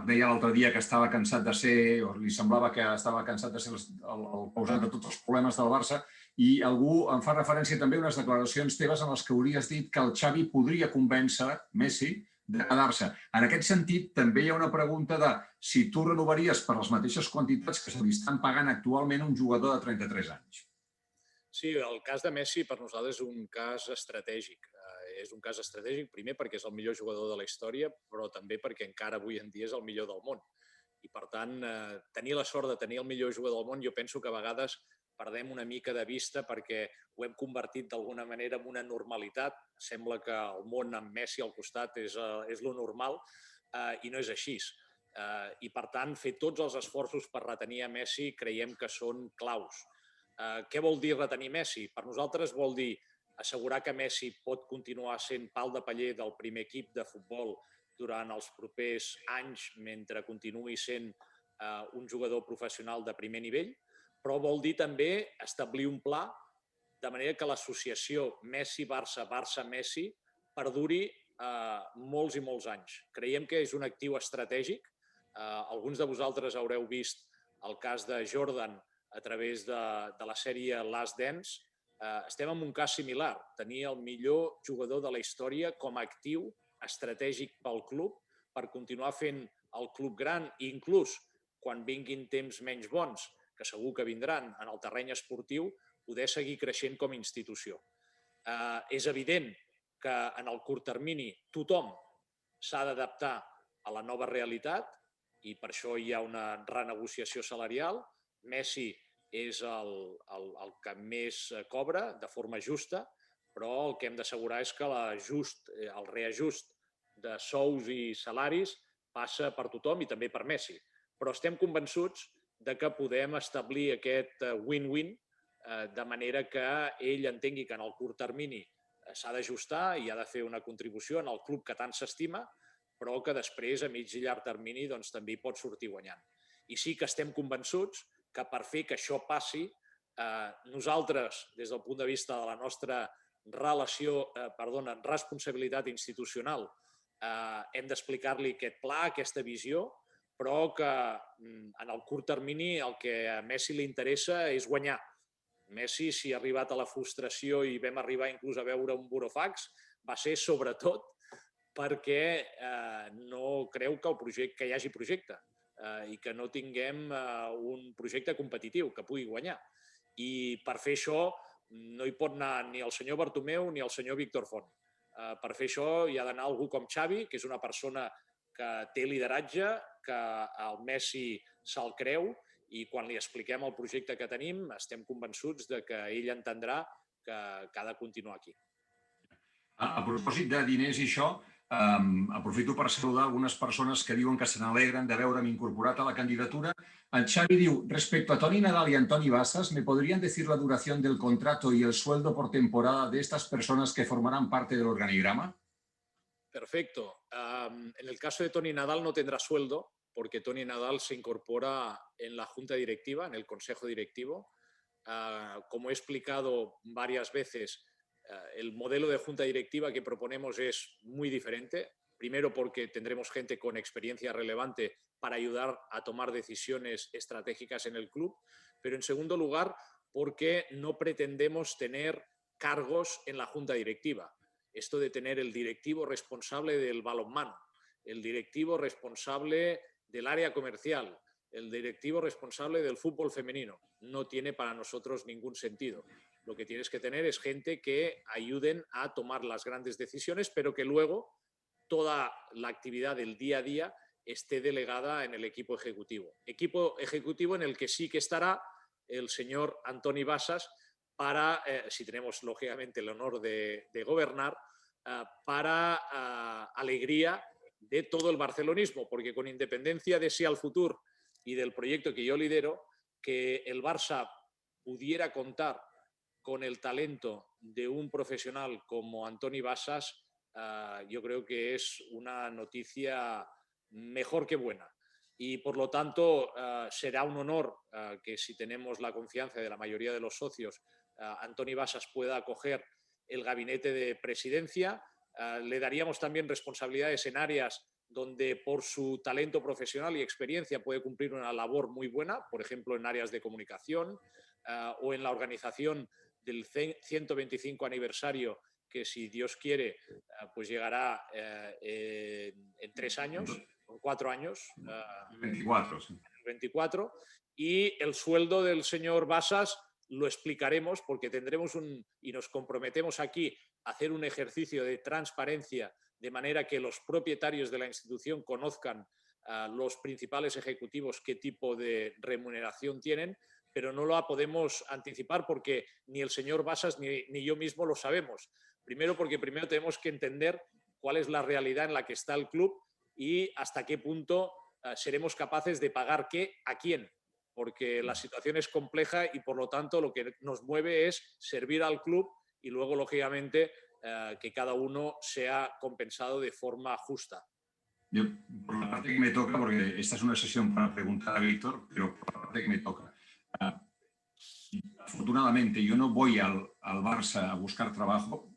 Speaker 1: deia l'altre dia que estava cansat de ser, o li semblava que estava cansat de ser el causant de tots els problemes del Barça, i algú em fa referència també a unes declaracions teves en les que hauries dit que el Xavi podria convèncer Messi de quedar-se. En aquest sentit, també hi ha una pregunta de si tu renovaries per les mateixes quantitats que se li estan pagant actualment a un jugador de 33 anys.
Speaker 2: Sí, el cas de Messi per nosaltres és un cas estratègic. És un cas estratègic, primer perquè és el millor jugador de la història, però també perquè encara avui en dia és el millor del món. I, per tant, tenir la sort de tenir el millor jugador del món, jo penso que a vegades perdem una mica de vista perquè ho hem convertit d'alguna manera en una normalitat. Sembla que el món amb Messi al costat és lo normal i no és així. I, per tant, fer tots els esforços per retenir a Messi creiem que són claus. Què vol dir retenir Messi? Per nosaltres vol dir assegurar que Messi pot continuar sent pal de paller del primer equip de futbol durant els propers anys mentre continuï sent un jugador professional de primer nivell, però vol dir també establir un pla de manera que l'associació Messi-Barça, Barça-Messi perduri molts i molts anys. Creiem que és un actiu estratègic. Alguns de vosaltres haureu vist el cas de Jordan a través de la sèrie Last Dance. Estem en un cas similar. Tenir el millor jugador de la història com a actiu estratègic pel club per continuar fent el club gran i inclús quan vinguin temps menys bons, que segur que vindran en el terreny esportiu, poder seguir creixent com a institució. És evident que en el curt termini tothom s'ha d'adaptar a la nova realitat i per això hi ha una renegociació salarial. Messi és el que més cobra de forma justa, però el que hem d'assegurar és que el reajust de sous i salaris passa per tothom i també per Messi. Però estem convençuts que podem establir aquest win-win de manera que ell entengui que en el curt termini s'ha d'ajustar i ha de fer una contribució en el club que tant s'estima, però que després, a mig i llarg termini, també hi pot sortir guanyant. I sí que estem convençuts que per fer que això passi, nosaltres, des del punt de vista de la nostra responsabilitat institucional, hem d'explicar-li aquest pla, aquesta visió, però que en el curt termini el que a Messi li interessa és guanyar. Messi, si ha arribat a la frustració i vam arribar inclús a veure un burofax, va ser sobretot perquè no creu que hi hagi projecte i que no tinguem un projecte competitiu que pugui guanyar. I per fer això no hi pot anar ni el senyor Bartomeu ni el senyor Víctor Font. Per fer això hi ha d'anar algú com Xavi, que és una persona que té lideratge, que el Messi se'l creu i quan li expliquem el projecte que tenim estem convençuts que ell entendrà que ha de continuar aquí.
Speaker 1: A propòsit de diners i això, aprofito per saludar algunes persones que diuen que se n'alegren de veure'm incorporat a la candidatura. En Xavi diu, respecto a Toni Nadal y Antoni Bassas, ¿me podrían decir la duración del contrato y el sueldo por temporada de estas personas que formarán parte del organigrama?
Speaker 2: Perfecto. En el caso de Toni Nadal no tendrá sueldo porque Toni Nadal se incorpora en la junta directiva, en el consejo directivo. Como he explicado varias veces, el modelo de junta directiva que proponemos es muy diferente. Primero porque tendremos gente con experiencia relevante para ayudar a tomar decisiones estratégicas en el club, pero en segundo lugar porque no pretendemos tener cargos en la junta directiva. Esto de tener el directivo responsable del balonmano, el directivo responsable del área comercial, el directivo responsable del fútbol femenino, no tiene para nosotros ningún sentido. Lo que tienes que tener es gente que ayuden a tomar las grandes decisiones, pero que luego toda la actividad del día a día esté delegada en el equipo ejecutivo. Equipo ejecutivo en el que sí que estará el señor Antoni Bassas para, si tenemos lógicamente el honor de gobernar, para alegría de todo el barcelonismo, porque con independencia de si al futuro y del proyecto que yo lidero, que el Barça pudiera contar con el talento de un profesional como Antoni Bassas, yo creo que es una noticia mejor que buena. Y por lo tanto será un honor que si tenemos la confianza de la mayoría de los socios Antoni Bassas pueda acoger el gabinete de presidencia. Le daríamos también responsabilidades en áreas donde por su talento profesional y experiencia puede cumplir una labor muy buena, por ejemplo, en áreas de comunicación o en la organización del 125 aniversario que, si Dios quiere, pues llegará en 3 años, en 4 años.
Speaker 1: 24, sí.
Speaker 2: 24. Y el sueldo del señor Bassas lo explicaremos porque tendremos y nos comprometemos aquí a hacer un ejercicio de transparencia de manera que los propietarios de la institución conozcan a los principales ejecutivos qué tipo de remuneración tienen, pero no lo podemos anticipar porque ni el señor Bassas ni yo mismo lo sabemos. Primero porque primero tenemos que entender cuál es la realidad en la que está el club y hasta qué punto seremos capaces de pagar qué a quién, porque la situación es compleja y por lo tanto lo que nos mueve es servir al club y luego, lógicamente, que cada uno sea compensado de forma justa.
Speaker 1: Yo, por la parte que me toca, porque esta es una sesión para preguntar a Víctor, pero por la parte que me toca. Afortunadamente, yo no voy al Barça a buscar trabajo.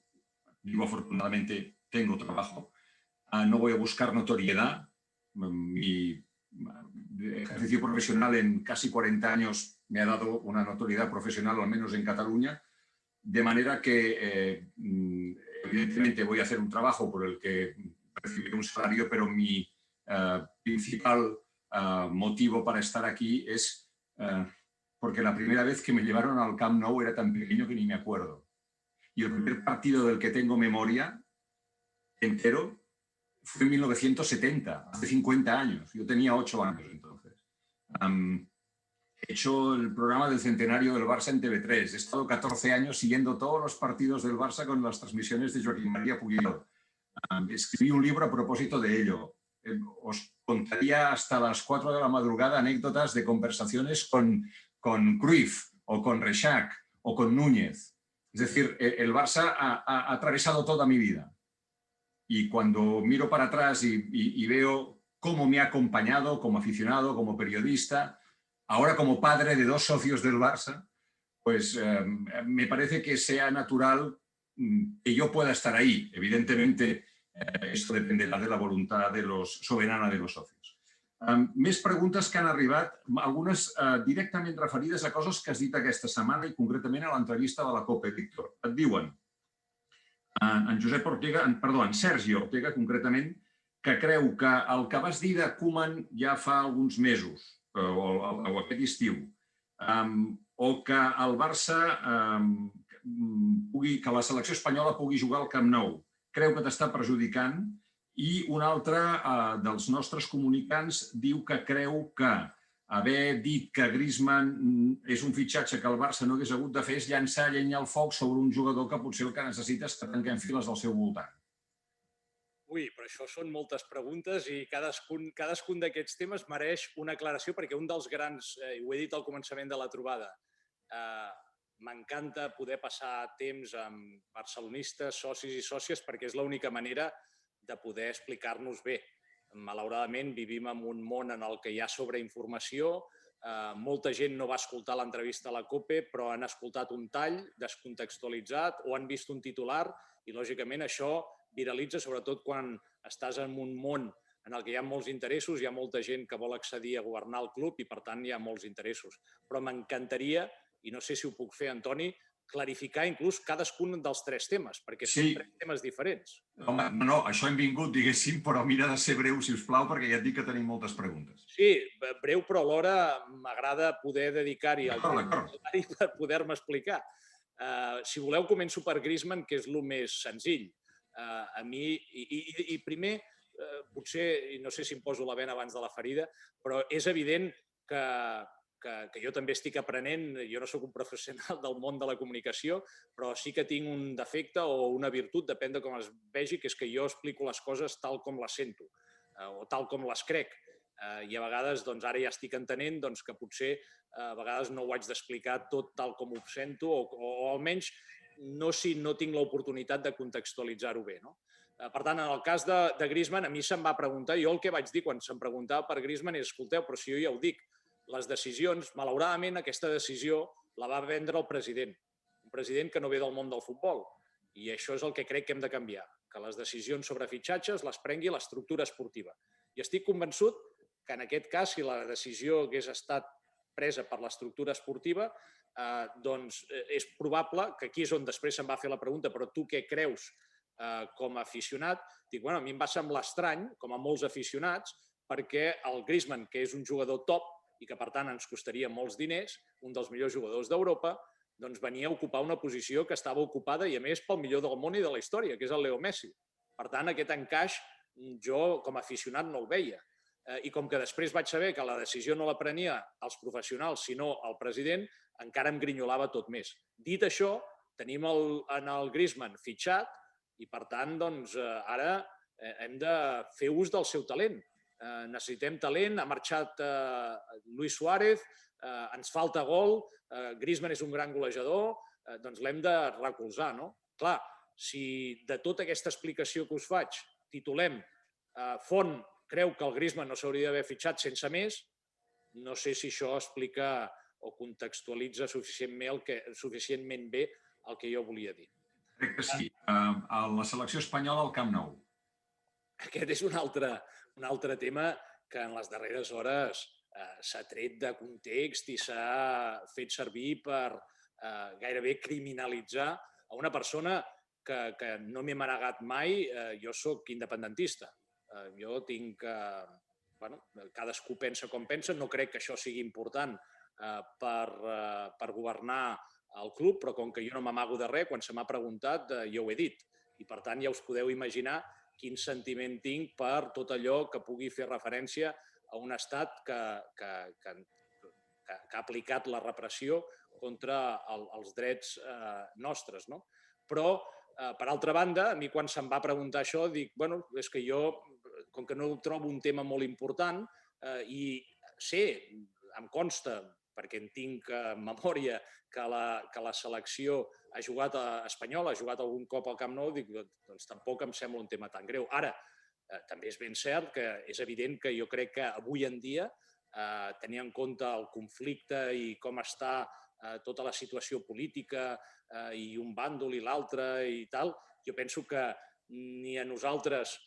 Speaker 1: Digo, afortunadamente, tengo trabajo. No voy a buscar notoriedad. Mi ejercicio profesional en casi 40 años me ha dado una notoriedad profesional, al menos en Cataluña, de manera que evidentemente voy a hacer un trabajo por el que recibiré un salario, pero mi principal motivo para estar aquí es porque la primera vez que me llevaron al Camp Nou era tan pequeño que ni me acuerdo. Y el primer partido del que tengo memoria entero fue en 1970, hace 50 años. Yo tenía 8 años entonces. He hecho el programa del centenario del Barça en TV3. He estado 14 años siguiendo todos los partidos del Barça con las transmisiones de Joaquim María Puyol. Escribí un libro a propósito de ello. Os contaría hasta las 4 de la madrugada anécdotas de conversaciones con Cruyff o con Reixac o con Núñez. Es decir, el Barça ha atravesado toda mi vida. Y cuando miro para atrás y veo cómo me ha acompañado como aficionado, como periodista, ahora como padre de 2 socios del Barça, pues me parece que sea natural que yo pueda estar ahí. Evidentemente, esto dependerà de la voluntat soberana de los socios. Més preguntes que han arribat, algunes directament referides a coses que has dit aquesta setmana i concretament a l'entrevista de la COPE, Víctor. Et diuen, en Sergi Ortega, concretament, que creu que el que vas dir de Koeman ja fa alguns mesos, o aquest estiu, o que el Barça, que la selecció espanyola pugui jugar al Camp Nou, creu que t'està perjudicant, i un altre dels nostres comunicants diu que creu que haver dit que Griezmann és un fitxatge que el Barça no hagués hagut de fer és llançar llenya al foc sobre un jugador que potser el que necessita és que tanquem files al seu voltant.
Speaker 2: Ui, però això són moltes preguntes i cadascun d'aquests temes mereix una aclaració perquè un dels grans, i ho he dit al començament de la trobada, m'encanta poder passar temps amb barcelonistes, socis i sòcies perquè és l'única manera de poder explicar-nos bé. Malauradament vivim en un món en el que hi ha sobreinformació, molta gent no va escoltar l'entrevista a la COPE però han escoltat un tall descontextualitzat o han vist un titular i lògicament això viralitza, sobretot quan estàs en un món en el que hi ha molts interessos, hi ha molta gent que vol accedir a governar el club i per tant hi ha molts interessos. Però m'encantaria, i no sé si ho puc fer, Antoni, clarificar inclús cadascun dels 3 temes, perquè són 3 temes diferents.
Speaker 1: Home, no, això hem vingut, diguéssim, però mira de ser breu, si us plau, perquè ja et dic que tenim moltes preguntes.
Speaker 2: Sí, breu, però alhora m'agrada poder dedicar-hi el temps per poder-me explicar. Si voleu, començo per Griezmann, que és el més senzill. A mi, i primer, potser, no sé si em poso la bena abans de la ferida, però és evident que jo també estic aprenent, jo no soc un professional del món de la comunicació, però sí que tinc un defecte o una virtut, depèn de com es vegi, que és que jo explico les coses tal com les sento o tal com les crec. I a vegades, ara ja estic entenent que potser a vegades no ho haig d'explicar tot tal com ho sento o almenys no si no tinc l'oportunitat de contextualitzar-ho bé. Per tant, en el cas de Griezmann, a mi se'm va preguntar, jo el que vaig dir quan se'm preguntava per Griezmann és, escolteu, però si jo ja ho dic, les decisions, malauradament aquesta decisió la va prendre el president. un president que no ve del món del futbol. I això és el que crec que hem de canviar, que les decisions sobre fitxatges les prengui l'estructura esportiva. I estic convençut que en aquest cas, si la decisió hagués estat presa per l'estructura esportiva, doncs és probable que aquí és on després se'm va fer la pregunta, però tu què creus com a aficionat? Dic, bueno, a mi em va semblar estrany, com a molts aficionats, perquè el Griezmann, que és un jugador top i que per tant ens costaria molts diners, un dels millors jugadors d'Europa, doncs venia a ocupar una posició que estava ocupada i a més pel millor del món i de la història, que és el Leo Messi. Per tant, aquest encaix jo com a aficionat no el veia. I com que després vaig saber que la decisió no la prenia els professionals, sinó el president, encara em grinyolava tot més. Dit això, tenim el Griezmann fitxat i, per tant, doncs, ara hem de fer ús del seu talent. Necessitem talent, ha marxat Luis Suárez, ens falta gol, Griezmann és un gran golejador, doncs l'hem de recolzar, no? Clar, si de tota aquesta explicació que us faig titulem Font creu que el Griezmann no s'hauria d'haver fitxat sense més, no sé si això explica o contextualitza suficientment bé el que jo volia dir.
Speaker 1: Crec que sí. A la selecció espanyola al Camp Nou.
Speaker 2: Aquest és un altre tema que en les darreres hores s'ha tret de context i s'ha fet servir per gairebé criminalitzar a una persona que no m'he manegat mai. Jo soc independentista. Jo tinc... Cadascú pensa com pensa. No crec que això sigui important per governar el club, però com que jo no m'amago de res, quan se m'ha preguntat jo ho he dit. I per tant ja us podeu imaginar quin sentiment tinc per tot allò que pugui fer referència a un estat que ha aplicat la repressió contra els drets nostres. Però, per altra banda, a mi quan se'm va preguntar això, dic, bueno, és que jo, com que no trobo un tema molt important i sé, em consta, perquè en tinc memòria, que la selecció ha jugat espanyola, ha jugat algun cop al Camp Nou, dic, doncs tampoc em sembla un tema tan greu. Ara, també és ben cert que és evident que jo crec que avui en dia, tenint en compte el conflicte i com està tota la situació política i un bàndol i l'altre i tal, jo penso que ni a nosaltres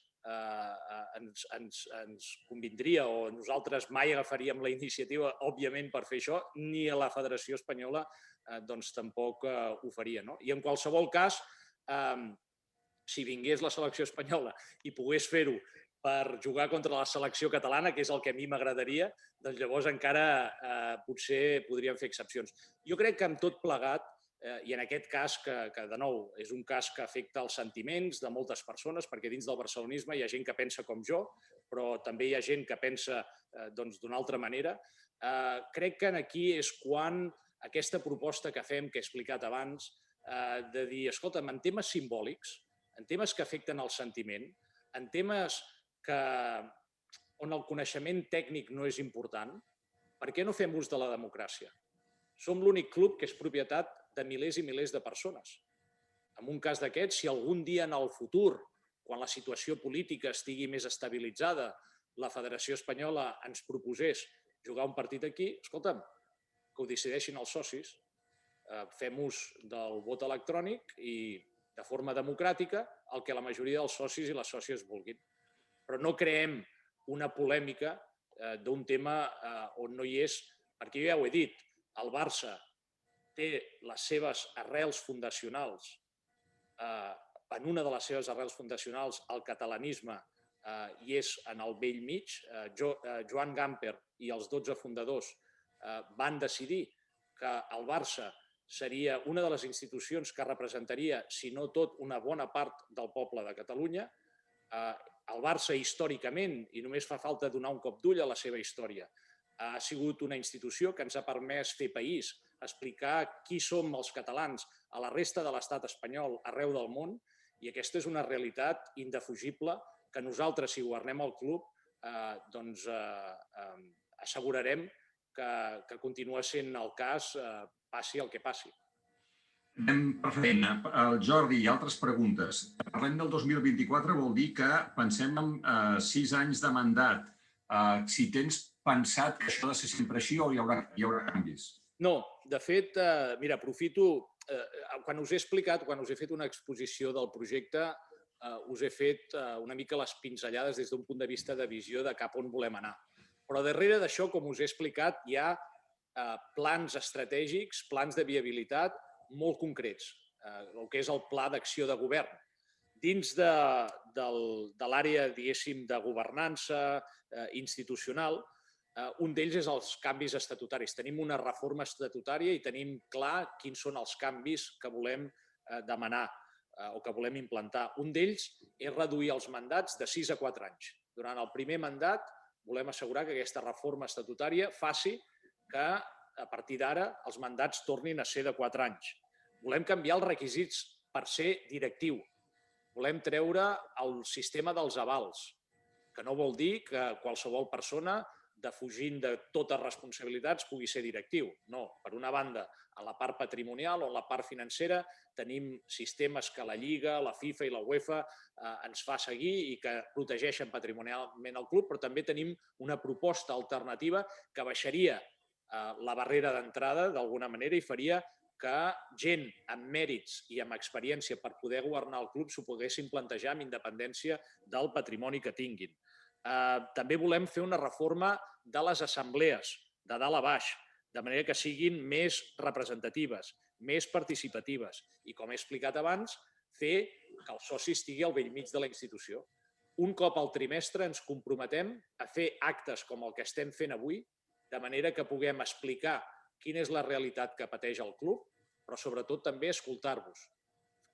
Speaker 2: ens convindria o nosaltres mai agafaríem la iniciativa, òbviament, per fer això, ni a la Federació Espanyola doncs tampoc ho faria. I en qualsevol cas, si vingués la selecció espanyola i pogués fer-ho per jugar contra la selecció catalana, que és el que a mi m'agradaria, doncs llavors encara potser podríem fer excepcions. Jo crec que amb tot plegat, i en aquest cas, que de nou és un cas que afecta els sentiments de moltes persones, perquè dins del barcelonisme hi ha gent que pensa com jo, però també hi ha gent que pensa d'una altra manera, crec que aquí és quan aquesta proposta que fem, que he explicat abans, de dir, escolta'm, en temes simbòlics, en temes que afecten el sentiment, en temes on el coneixement tècnic no és important, per què no fem ús de la democràcia? Som l'únic club que és propietat de milers i milers de persones. En un cas d'aquests, si algun dia en el futur, quan la situació política estigui més estabilitzada, la Federació Espanyola ens proposés jugar un partit aquí, escolta'm, que ho decideixin els socis, fem ús del vot electrònic i de forma democràtica el que la majoria dels socis i les sòcies vulguin. Però no creem una polèmica d'un tema on no hi és, perquè jo ja ho he dit, el Barça té les seves arrels fundacionals, en una de les seves arrels fundacionals, el catalanisme, i és en el vell mig. Joan Gamper i els 12 fundadors van decidir que el Barça seria una de les institucions que representaria, si no tot, una bona part del poble de Catalunya. El Barça, històricament, i només fa falta donar un cop d'ull a la seva història, ha sigut una institució que ens ha permès fer país, explicar qui som els catalans a la resta de l'estat espanyol arreu del món, i aquesta és una realitat indefugible que nosaltres, si governem el club, doncs assegurarem que continua sent el cas, passi el que passi.
Speaker 1: Anem per feina. El Jordi i altres preguntes. Parlem del 2024, vol dir que pensem en 6 anys de mandat. Si tens pensat que això ha de ser sempre així o hi haurà canvis?
Speaker 2: No, de fet, mira, aprofito quan us he explicat, quan us he fet una exposició del projecte, us he fet una mica les pinzellades des d'un punt de vista de visió de cap on volem anar. Però darrere d'això, com us he explicat, hi ha plans estratègics, plans de viabilitat molt concrets, el que és el pla d'acció de govern. Dins de l'àrea, diguéssim, de governança institucional, un d'ells és els canvis estatutaris. Tenim una reforma estatutària i tenim clar quins són els canvis que volem demanar o que volem implantar. Un d'ells és reduir els mandats de 6 a 4 anys. Durant el primer mandat volem assegurar que aquesta reforma estatutària faci que a partir d'ara els mandats tornin a ser de 4 anys. Volem canviar els requisits per ser directiu. Volem treure el sistema dels avals, que no vol dir que qualsevol persona, defugint de totes responsabilitats, pugui ser directiu. No, per una banda, en la part patrimonial o en la part financera tenim sistemes que la Lliga, la FIFA i la UEFA ens fa seguir i que protegeixen patrimonialment el club, però també tenim una proposta alternativa que baixaria la barrera d'entrada d'alguna manera i faria que gent amb mèrits i amb experiència per poder governar el club s'ho poguessin plantejar amb independència del patrimoni que tinguin. També volem fer una reforma de les assemblees, de dalt a baix, de manera que siguin més representatives, més participatives i, com he explicat abans, fer que el soci estigui al bell mig de la institució. Un cop al trimestre ens comprometem a fer actes com el que estem fent avui, de manera que puguem explicar quina és la realitat que pateix el club, però sobretot també escoltar-vos,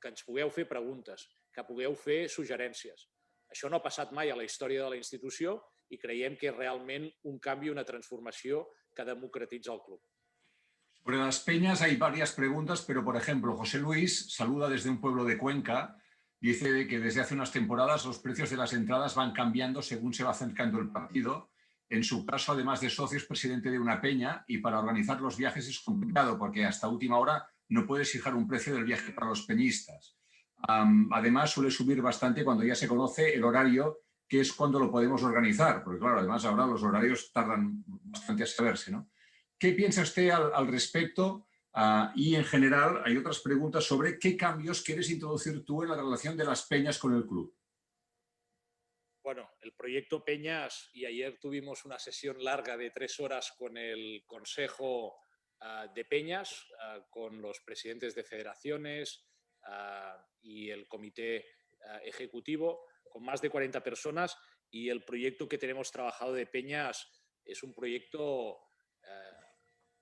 Speaker 2: que ens pugueu fer preguntes, que pugueu fer suggerències. Això no ha passat mai a la història de la institució i creiem que és realment un canvi, una transformació que democratitza el club.
Speaker 1: Sobre las peñas hay varias preguntas, pero por ejemplo, José Luis saluda desde un pueblo de Cuenca, dice que desde hace unas temporadas los precios de las entradas van cambiando según se va acercando el partido. En su caso, además de socio, es presidente de una peña y para organizar los viajes es complicado porque hasta última hora no puedes fijar un precio del viaje para los peñistas. Además, suele subir bastante cuando ya se conoce el horario, que es cuando lo podemos organizar, porque claro, además ahora los horarios tardan bastante a saberse, ¿no? ¿Qué piensa usted al respecto? Y en general hay otras preguntas sobre qué cambios quieres introducir tú en la relación de las peñas con el club.
Speaker 2: Bueno, el proyecto Peñas, y ayer tuvimos una sesión larga de 3 horas con el Consejo de Peñas, con los presidentes de federaciones y el comité ejecutivo, con más de 40 personas, y el proyecto que tenemos trabajado de Peñas es un proyecto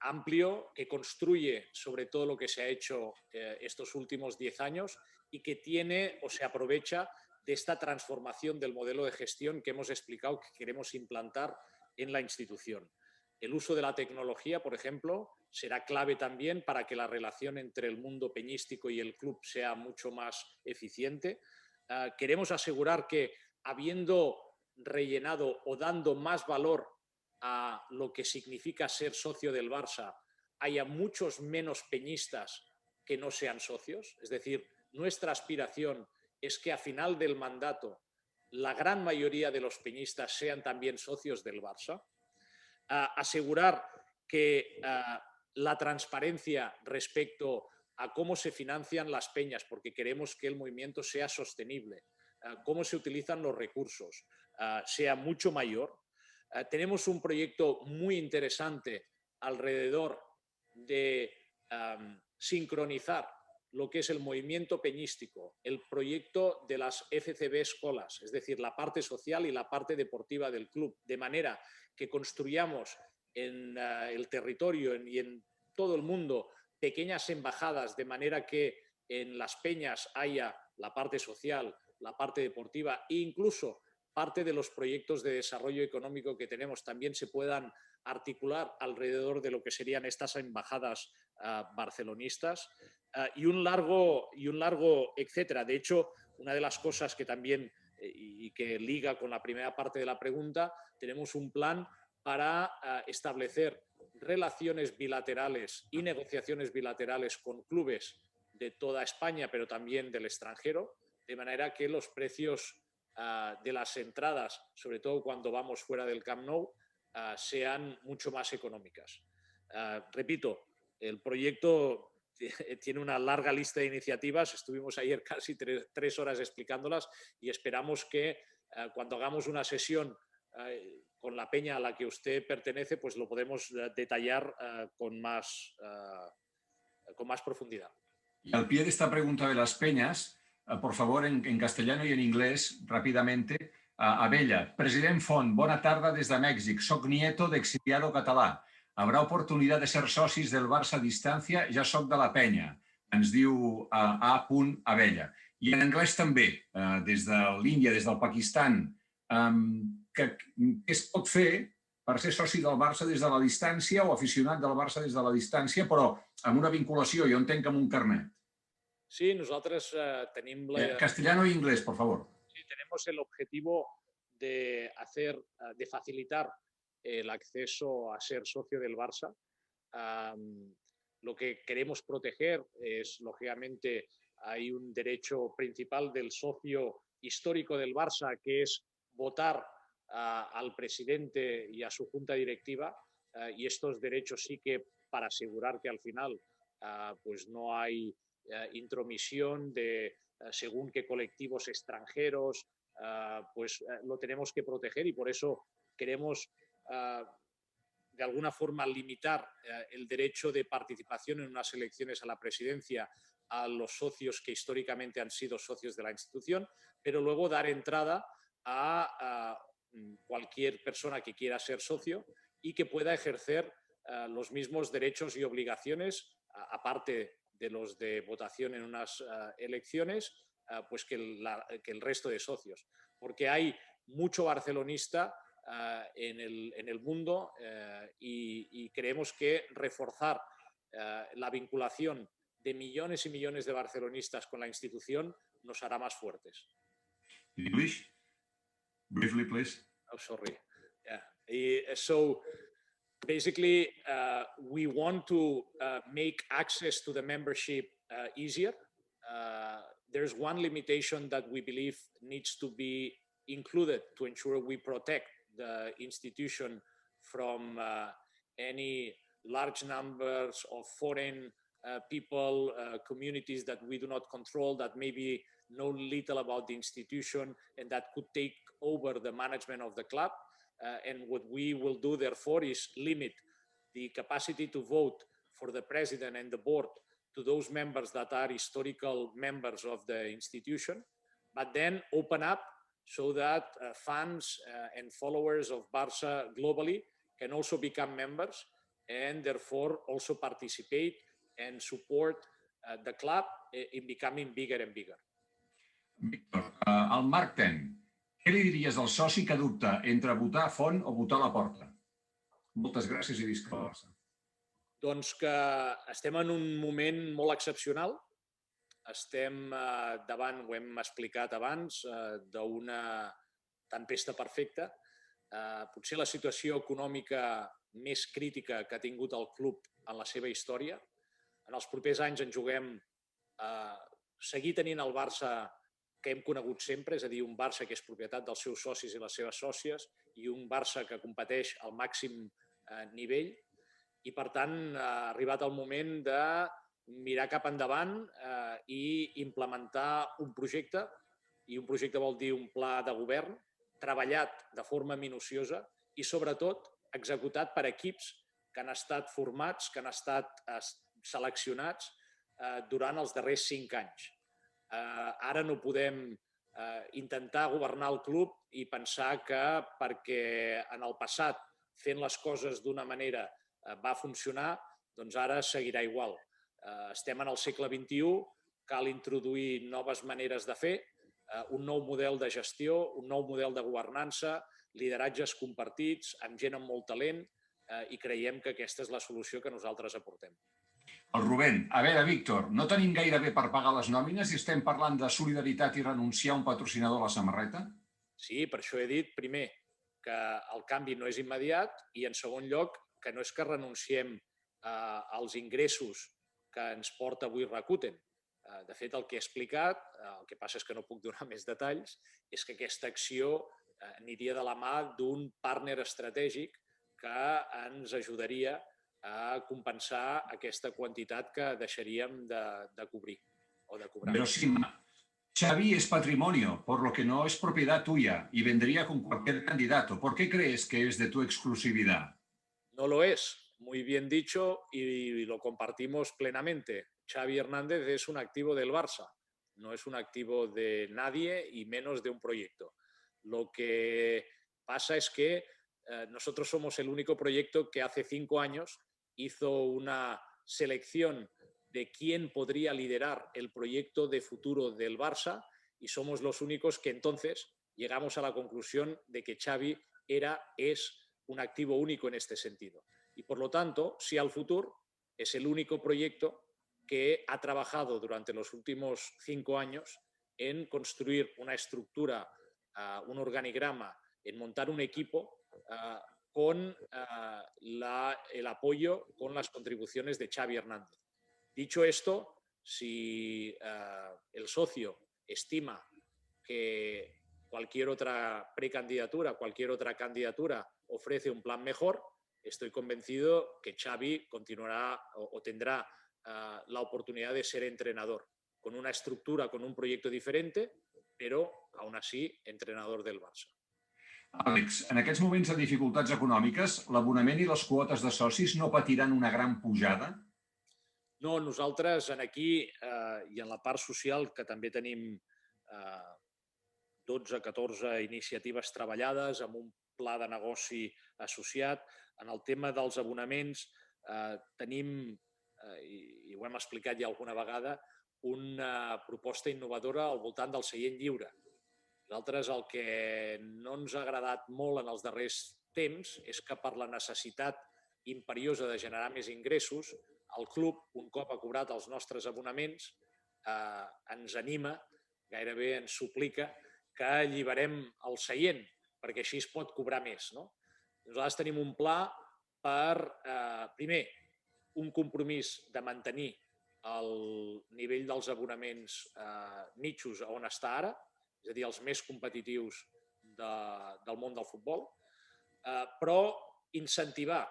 Speaker 2: amplio que construye sobre todo lo que se ha hecho estos últimos 10 años y que tiene o se aprovecha de esta transformación del modelo de gestión que hemos explicado que queremos implantar en la institución. El uso de la tecnología, por ejemplo, será clave también para que la relación entre el mundo peñístico y el club sea mucho más eficiente. Queremos asegurar que, habiendo rellenado o dando más valor a lo que significa ser socio del Barça, haya muchos menos peñistas que no sean socios. Es decir, nuestra aspiración es que a final del mandato la gran mayoría de los peñistas sean también socios del Barça. Asegurar que la transparencia respecto a cómo se financian las peñas, porque queremos que el movimiento sea sostenible, cómo se utilizan los recursos, sea mucho mayor. Tenemos un proyecto muy interesante alrededor de sincronizar lo que es el movimiento peñístico, el proyecto de las FCB Escolas, es decir, la parte social y la parte deportiva del club, de manera que construyamos en el territorio y en todo el mundo pequeñas embajadas, de manera que en las peñas haya la parte social, la parte deportiva e incluso parte de los proyectos de desarrollo económico que tenemos también se puedan articular alrededor de lo que serían estas embajadas barcelonistas. Y un largo etcétera. De hecho, una de las cosas que también, y que liga con la primera parte de la pregunta, tenemos un plan para establecer relaciones bilaterales y negociaciones bilaterales con clubes de toda España, pero también del extranjero, de manera que los precios de las entradas, sobre todo cuando vamos fuera del Camp Nou, sean mucho más económicas. Repito, el proyecto tiene una larga lista de iniciativas. Estuvimos ayer casi 3 horas explicándolas y esperamos que cuando hagamos una sesión con la peña a la que usted pertenece, pues lo podemos detallar con más profundidad.
Speaker 1: Y al pie de esta pregunta de las peñas, por favor, en castellano y en inglés, rápidamente, Abella, president Font, bona tarda des de Mèxic. Soc nieto d'exiliado català. Habrà oportunitat de ser socis del Barça a distància? Ja soc de la penya. Ens diu A. Abella. I en anglès també, des de l'Índia, des del Pakistan, què es pot fer per ser soci del Barça des de la distància o aficionat del Barça des de la distància, però amb una vinculació, jo entenc, amb un carnet?
Speaker 2: Sí, nosotros tenemos
Speaker 1: Castellano e inglés, por favor.
Speaker 2: Sí, tenemos el objetivo de facilitar el acceso a ser socio del Barça. Lo que queremos proteger es, lógicamente, hay un derecho principal del socio histórico del Barça, que es votar al presidente y a su junta directiva, y estos derechos sí que, para asegurar que al final pues no hay intromisión de según qué colectivos extranjeros, pues lo tenemos que proteger, y por eso queremos de alguna forma limitar el derecho de participación en unas elecciones a la presidencia a los socios que históricamente han sido socios de la institución, pero luego dar entrada a cualquier persona que quiera ser socio y que pueda ejercer los mismos derechos y obligaciones, aparte de los de votación en unas elecciones, pues que el resto de socios. Porque hay mucho barcelonista en el mundo y creemos que reforzar la vinculación de millones y millones de barcelonistas con la institución nos hará más fuertes.
Speaker 1: English? Briefly, please.
Speaker 2: Oh, sorry. Yeah. So basically, we want to make access to the membership easier. There's one limitation that we believe needs to be included to ensure we protect the institution from any large numbers of foreign people, communities that we do not control, that maybe know little about the institution and that could take over the management of the club. And what we will do, therefore, is limit the capacity to vote for the president and the board to those members that are historical members of the institution, but then open up so that fans and followers of Barça globally can also become members and therefore also participate and support the club in becoming bigger and bigger.
Speaker 1: Víctor, al Marc Ten, què li diries al soci que dubta entre votar a Font o votar a la Porta? Moltes gràcies i visca el Barça.
Speaker 2: Doncs que estem en un moment molt excepcional. Estem davant, ho hem explicat abans, d'una tempesta perfecta. Potser la situació econòmica més crítica que ha tingut el club en la seva història. En els propers anys ens juguem seguir tenint el Barça que hem conegut sempre, és a dir, un Barça que és propietat dels seus socis i les seves sòcies i un Barça que competeix al màxim nivell. I, per tant, ha arribat el moment de mirar cap endavant i implementar un projecte, i un projecte vol dir un pla de govern treballat de forma minuciosa i, sobretot, executat per equips que han estat formats, que han estat seleccionats durant els darrers 5 anys. Ara no podem intentar governar el club i pensar que perquè en el passat fent les coses d'una manera va funcionar, doncs ara seguirà igual. Estem en el segle XXI, cal introduir noves maneres de fer, un nou model de gestió, un nou model de governança, lideratges compartits, amb gent amb molt talent, i creiem que aquesta és la solució que nosaltres aportem.
Speaker 1: El Rubén, a veure, Víctor, no tenim gaire bé per pagar les nòmines i estem parlant de solidaritat i renunciar a un patrocinador a la samarreta?
Speaker 2: Sí, per això he dit, primer, que el canvi no és immediat i, en segon lloc, que no és que renunciem als ingressos que ens porta avui Rakuten. De fet, el que he explicat, el que passa és que no puc donar més detalls, és que aquesta acció aniria de la mà d'un partner estratègic que ens ajudaria a compensar aquesta quantitat que deixaríem de cobrir o de cobrar.
Speaker 1: Pero sí, Xavi es patrimonio, por lo que no es propiedad tuya y vendría con cualquier candidato. ¿Por qué crees que es de tu exclusividad?
Speaker 2: No lo es, muy bien dicho y lo compartimos plenamente. Xavi Hernández es un activo del Barça, no es un activo de nadie y menos de un proyecto. Lo que pasa es que nosotros somos el único proyecto que hace 5 años hizo una selección de quién podría liderar el proyecto de futuro del Barça y somos los únicos que entonces llegamos a la conclusión de que Xavi es un activo único en este sentido. Y por lo tanto, si al futuro es el único proyecto que ha trabajado durante los últimos 5 años en construir una estructura, un organigrama, en montar un equipo con el apoyo, con las contribuciones de Xavi Hernández. Dicho esto, si el socio estima que cualquier otra precandidatura, cualquier otra candidatura ofrece un plan mejor, estoy convencido que Xavi continuará o tendrá la oportunidad de ser entrenador, con una estructura, con un proyecto diferente, però, aún así, entrenador del Barça.
Speaker 1: Àlex, en aquests moments de dificultats econòmiques, l'abonament i les quotes de socis no patiran una gran pujada?
Speaker 2: No, nosaltres aquí i en la part social, que també tenim 12-14 iniciatives treballades amb un pla de negoci associat. En el tema dels abonaments tenim, i ho hem explicat ja alguna vegada, una proposta innovadora al voltant del seient lliure. Nosaltres el que no ens ha agradat molt en els darrers temps és que per la necessitat imperiosa de generar més ingressos, el club, un cop ha cobrat els nostres abonaments, ens anima, gairebé ens suplica, que alliberem el seient, perquè així es pot cobrar més. Nosaltres tenim un pla per, primer, un compromís de mantenir el nivell dels abonaments mitjos on està ara, és a dir, els més competitius del món del futbol, però incentivar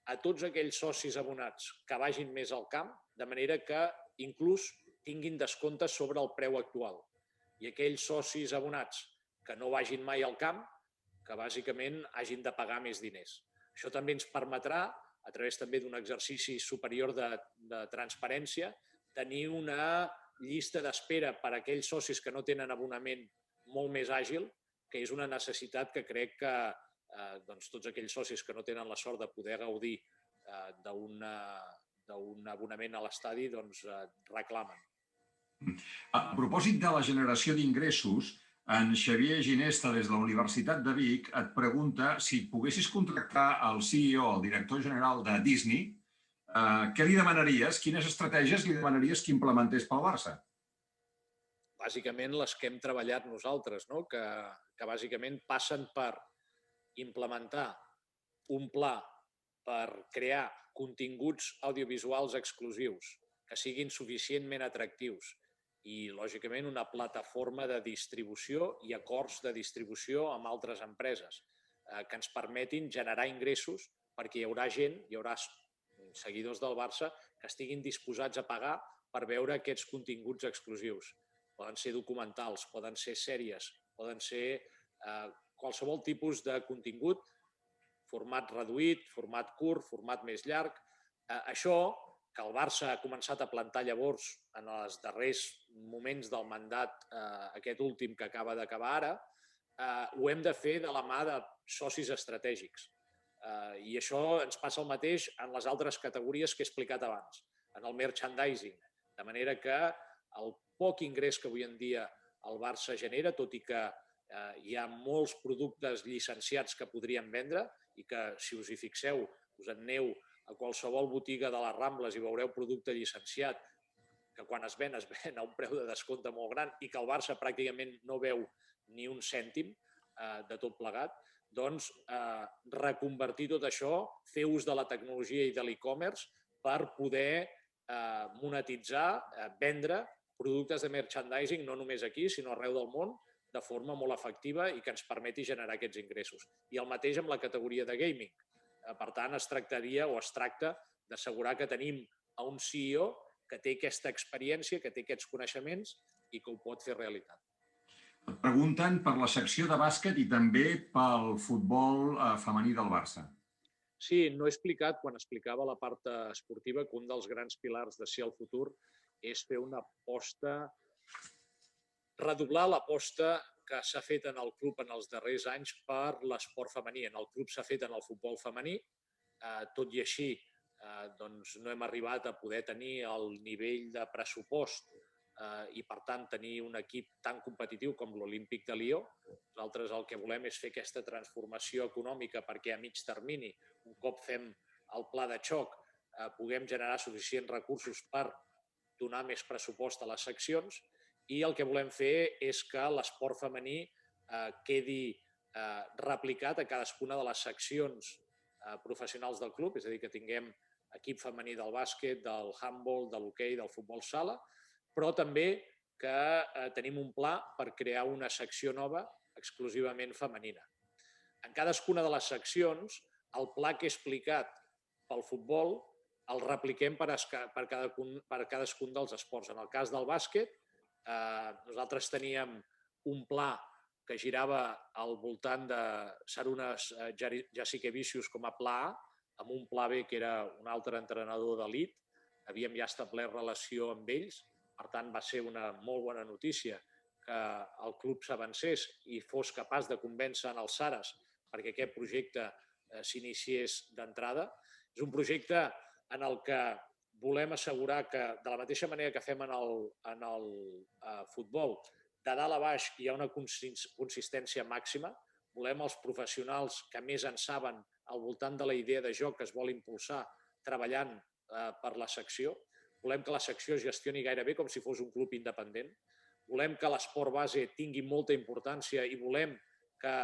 Speaker 2: a tots aquells socis abonats que vagin més al camp, de manera que inclús tinguin descomptes sobre el preu actual. I aquells socis abonats que no vagin mai al camp, que bàsicament hagin de pagar més diners. Això també ens permetrà, a través també d'un exercici superior de transparència, tenir una llista d'espera per a aquells socis que no tenen abonament molt més àgil, que és una necessitat que crec que tots aquells socis que no tenen la sort de poder gaudir d'un abonament a l'estadi reclamen.
Speaker 1: A propòsit de la generació d'ingressos, en Xavier Ginesta, des de la Universitat de Vic, et pregunta si poguessis contractar el CEO, el director general de Disney, què li demanaries, quines estratègies li demanaries que implementés pel Barça?
Speaker 2: Bàsicament les que hem treballat nosaltres, que bàsicament passen per implementar un pla per crear continguts audiovisuals exclusius que siguin suficientment atractius i, lògicament, una plataforma de distribució i acords de distribució amb altres empreses que ens permetin generar ingressos perquè hi haurà gent, hi haurà seguidors del Barça que estiguin disposats a pagar per veure aquests continguts exclusius. Poden ser documentals, poden ser sèries, poden ser qualsevol tipus de contingut, format reduït, format curt, format més llarg. Això, que el Barça ha començat a plantar llavors en els darrers moments del mandat, aquest últim que acaba d'acabar ara, ho hem de fer de la mà de socis estratègics. I això ens passa el mateix en les altres categories que he explicat abans, en el merchandising, de manera que el poc ingrés que avui en dia el Barça genera, tot i que hi ha molts productes llicenciats que podríem vendre i que, si us hi fixeu, us en aneu a qualsevol botiga de les Rambles i veureu producte llicenciat que quan es ven a un preu de descompte molt gran i que el Barça pràcticament no veu ni un cèntim de tot plegat, doncs reconvertir tot això, fer ús de la tecnologia i de l'e-commerce per poder monetitzar, vendre productes de merchandising no només aquí, sinó arreu del món, de forma molt efectiva i que ens permeti generar aquests ingressos. I el mateix amb la categoria de gaming. Per tant, es tractaria o es tracta d'assegurar que tenim a un CEO que té aquesta experiència, que té aquests coneixements i que ho pot fer realitat.
Speaker 1: Et pregunten per la secció de bàsquet i també pel futbol femení del Barça.
Speaker 2: Sí, no he explicat, quan explicava la part esportiva, que un dels grans pilars de ser el futur és fer una aposta, redoblar l'aposta que s'ha fet en el club en els darrers anys per l'esport femení. En el club s'ha fet en el futbol femení, tot i així doncs no hem arribat a poder tenir el nivell de pressupost i, per tant, tenir un equip tan competitiu com l'Olímpic de Lió. Nosaltres el que volem és fer aquesta transformació econòmica perquè a mig termini, un cop fem el pla de xoc, puguem generar suficients recursos per donar més pressupost a les seccions, i el que volem fer és que l'esport femení quedi replicat a cadascuna de les seccions professionals del club, és a dir, que tinguem equip femení del bàsquet, del handball, de l'hoquei, del futbol sala, però també que tenim un pla per crear una secció nova exclusivament femenina. En cadascuna de les seccions, el pla que he explicat pel futbol el repliquem per cadascun dels esports. En el cas del bàsquet, nosaltres teníem un pla que girava al voltant de Sarunas Jasikevičius com a pla A, amb un pla B que era un altre entrenador d'elit. Havíem ja establert relació amb ells, per tant va ser una molt bona notícia que el club s'avancés i fos capaç de convèncer en els Saras perquè aquest projecte s'iniciés d'entrada. És un projecte en el que volem assegurar que, de la mateixa manera que fem en el futbol, de dalt a baix hi ha una consistència màxima. Volem els professionals que més en saben al voltant de la idea de joc que es vol impulsar treballant per la secció. Volem que la secció es gestioni gairebé com si fos un club independent. Volem que l'esport base tingui molta importància i volem que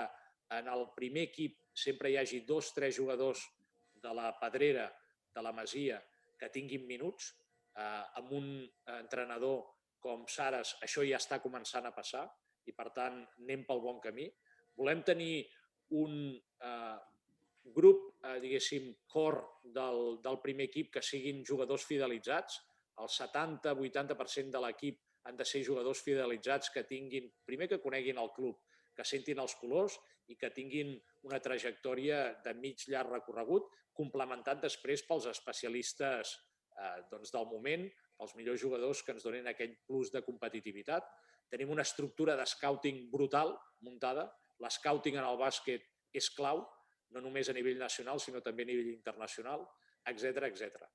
Speaker 2: en el primer equip sempre hi hagi 2 o 3 jugadors de la Pedrera, de la Masia, que tinguin minuts. Amb un entrenador com Saras això ja està començant a passar i, per tant, anem pel bon camí. Volem tenir un grup, diguéssim, core del primer equip que siguin jugadors fidelitzats. El 70-80% de l'equip han de ser jugadors fidelitzats que tinguin, primer que coneguin el club, que sentin els colors i que tinguin una trajectòria de mig llarg recorregut, complementat després pels especialistes del moment, els millors jugadors que ens donen aquell plus de competitivitat. Tenim una estructura de scouting brutal muntada. L'escouting en el bàsquet és clau, no només a nivell nacional, sinó també a nivell internacional, etc.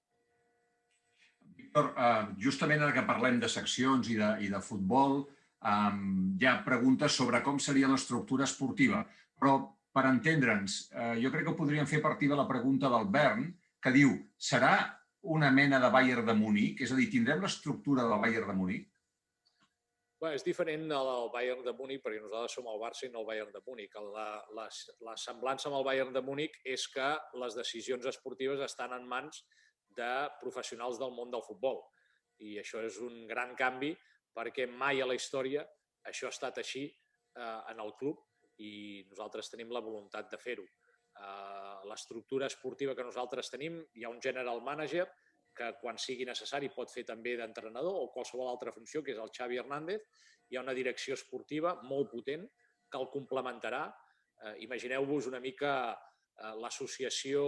Speaker 1: Víctor, justament ara que parlem de seccions i de futbol, hi ha preguntes sobre com seria l'estructura esportiva, però per entendre'ns, jo crec que podríem fer partir de la pregunta del Bern, que diu, serà una mena de Bayern de Munic? És a dir, tindrem l'estructura del Bayern de Munic?
Speaker 2: Bé, és diferent del Bayern de Munic perquè nosaltres som el Barça i no el Bayern de Munic. La semblança amb el Bayern de Munic és que les decisions esportives estan en mans de professionals del món del futbol. I això és un gran canvi perquè mai a la història això ha estat així en el club i nosaltres tenim la voluntat de fer-ho. L'estructura esportiva que nosaltres tenim, hi ha un general manager que quan sigui necessari pot fer també d'entrenador o qualsevol altra funció, que és el Xavi Hernández. Hi ha una direcció esportiva molt potent que el complementarà. Imagineu-vos una mica l'associació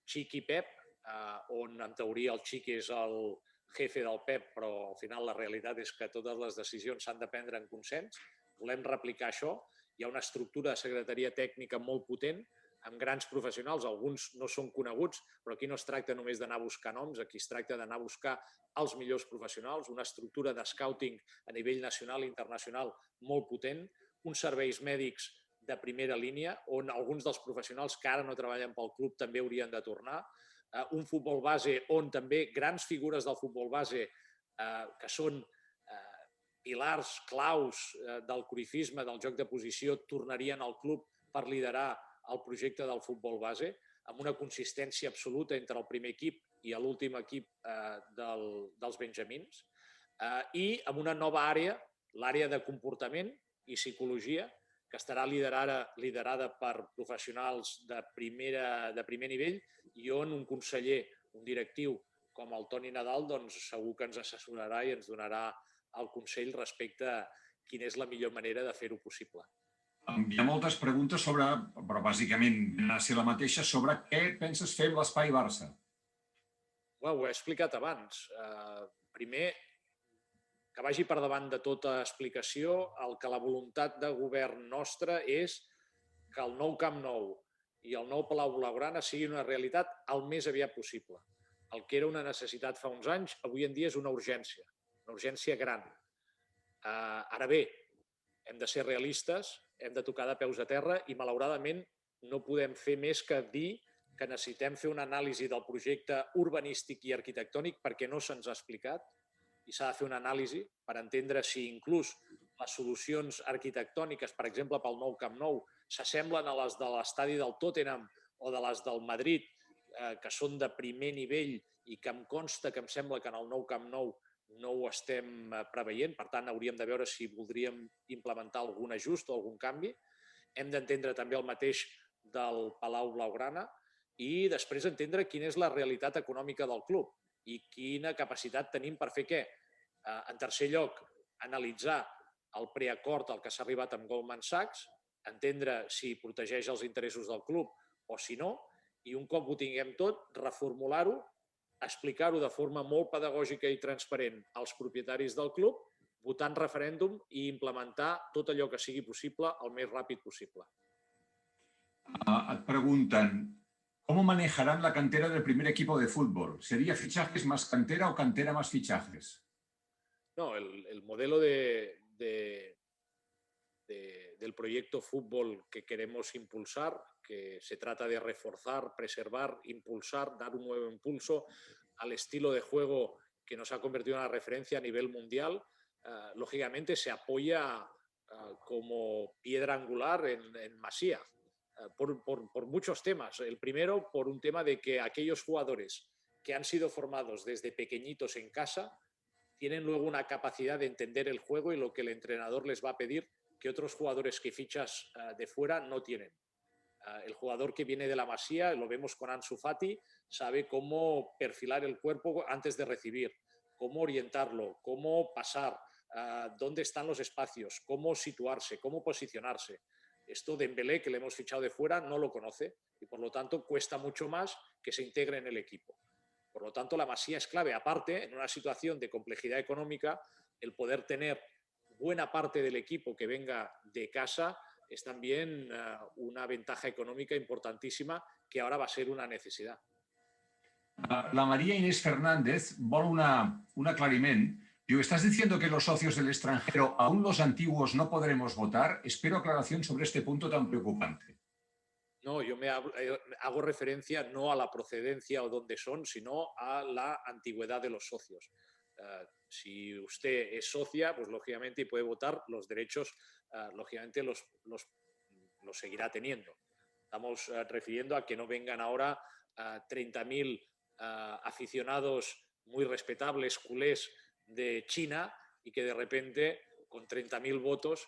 Speaker 2: Chiqui-Pep, on en teoria el Chiqui és el jefe del Pep, però al final la realitat és que totes les decisions s'han de prendre en consens. Volem replicar això. Hi ha una estructura de secretaria tècnica molt potent, amb grans professionals, alguns no són coneguts, però aquí no es tracta només d'anar a buscar noms, aquí es tracta d'anar a buscar els millors professionals, una estructura de scouting a nivell nacional i internacional molt potent, uns serveis mèdics de primera línia, on alguns dels professionals que ara no treballen pel club també haurien de tornar, un futbol base on també grans figures del futbol base que són pilars claus del cruyffisme, del joc de posició, tornarien al club per liderar el projecte del futbol base, amb una consistència absoluta entre el primer equip i l'últim equip dels benjamins, i amb una nova àrea, l'àrea de comportament i psicologia, que estarà liderada per professionals de primer nivell i on un conseller, un directiu com el Toni Nadal, doncs segur que ens assessorarà i ens donarà el consell respecte a quina és la millor manera de fer-ho possible.
Speaker 1: Hi ha moltes preguntes sobre, però bàsicament ha de ser la mateixa, sobre què penses fer amb l'Espai Barça.
Speaker 2: Ho he explicat abans. Primer, que vagi per davant de tota explicació que la voluntat de govern nostra és que el nou Camp Nou i el nou Palau Blaugrana siguin una realitat el més aviat possible. El que era una necessitat fa uns anys, avui en dia és una urgència gran. Ara bé, hem de ser realistes, hem de tocar de peus a terra i, malauradament, no podem fer més que dir que necessitem fer una anàlisi del projecte urbanístic i arquitectònic perquè no se'ns ha explicat i s'ha de fer una anàlisi per entendre si inclús les solucions arquitectòniques, per exemple, pel nou Camp Nou, s'assemblen a les de l'estadi del Tottenham o de les del Madrid, que són de primer nivell i que em consta que em sembla que en el nou Camp Nou no ho estem preveient, per tant, hauríem de veure si voldríem implementar algun ajust o algun canvi. Hem d'entendre també el mateix del Palau Blaugrana i després entendre quina és la realitat econòmica del club i quina capacitat tenim per fer què. En tercer lloc, analitzar el preacord al que s'ha arribat amb Goldman Sachs, entendre si protegeix els interessos del club o si no, i un cop ho tinguem tot, reformular-ho, explicar-ho de forma molt pedagògica i transparent als propietaris del club, votar en referèndum i implementar tot allò que sigui possible el més ràpid possible.
Speaker 1: Et pregunten, ¿cómo manejarán la cantera del primer equipo de fútbol? ¿Sería fichajes más cantera o cantera más fichajes?
Speaker 2: No, el modelo del proyecto fútbol que queremos impulsar, que se trata de reforzar, preservar, impulsar, dar un nuevo impulso al estilo de juego que nos ha convertido en una referencia a nivel mundial, lógicamente se apoya como piedra angular en Masía, por muchos temas. El primero, por un tema de que aquellos jugadores que han sido formados desde pequeñitos en casa tienen luego una capacidad de entender el juego y lo que el entrenador les va a pedir que otros jugadores que fichas de fuera no tienen. El jugador que viene de la Masía, lo vemos con Ansu Fati, sabe cómo perfilar el cuerpo antes de recibir, cómo orientarlo, cómo pasar, dónde están los espacios, cómo situarse, cómo posicionarse. Esto Dembélé, que le hemos fichado de fuera, no lo conoce y por lo tanto cuesta mucho más que se integre en el equipo. Por lo tanto, la Masía es clave. Aparte, en una situación de complejidad económica, el poder tener buena parte del equipo que venga de casa es también una ventaja económica importantísima que ahora va a ser una necesidad.
Speaker 1: La María Inés Fernández vol un aclariment. Diu, ¿estás diciendo que los socios del extranjero, aún los antiguos, no podremos votar? Espero aclaración sobre este punto tan preocupante.
Speaker 2: No, yo hago referencia no a la procedencia o dónde son, sino a la antigüedad de los socios. Si usted es socia, pues lógicamente puede votar, los derechos lógicamente los seguirá teniendo. Estamos refiriendo a que no vengan ahora 30.000 aficionados muy respetables, culés de China y que de repente con 30.000 votos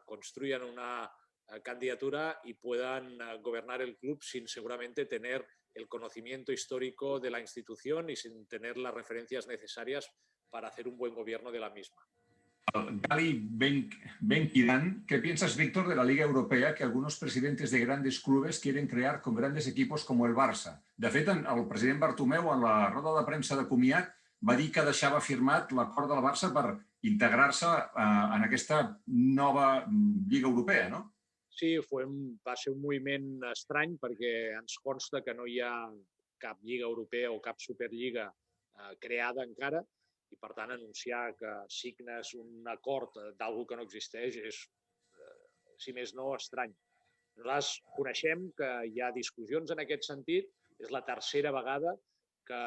Speaker 2: construyan una candidatura y puedan gobernar el club sin seguramente tener el conocimiento histórico de la institución y sin tener las referencias necesarias para hacer un buen gobierno de la misma.
Speaker 1: Gali Benkidan, ¿qué piensas, Víctor, de la Liga Europea que algunos presidentes de grandes clubes quieren crear con grandes equipos como el Barça? De fet, el president Bartomeu, en la roda de premsa de comiat, va dir que deixava firmat l'acord del Barça per integrar-se en aquesta nova Lliga Europea, no?
Speaker 2: Sí, va ser un moviment estrany perquè ens consta que no hi ha cap Lliga Europea o cap Superliga creada encara i, per tant, anunciar que signes un acord d'alguna que no existeix és, si més no, estrany. Nosaltres coneixem que hi ha discussions en aquest sentit. És la tercera vegada que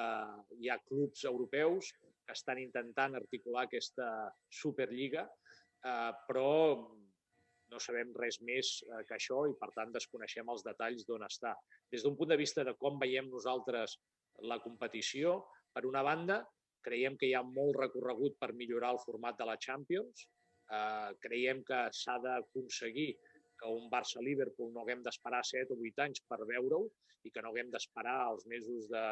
Speaker 2: hi ha clubs europeus que estan intentant articular aquesta Superliga, però no sabem res més que això i, per tant, desconeixem els detalls d'on està. Des d'un punt de vista de com veiem nosaltres la competició, per una banda, creiem que hi ha molt recorregut per millorar el format de la Champions Creiem que s'ha d'aconseguir que un Barça-Liverpool no haguem d'esperar 7 o 8 anys per veure-ho i que no haguem d'esperar els mesos de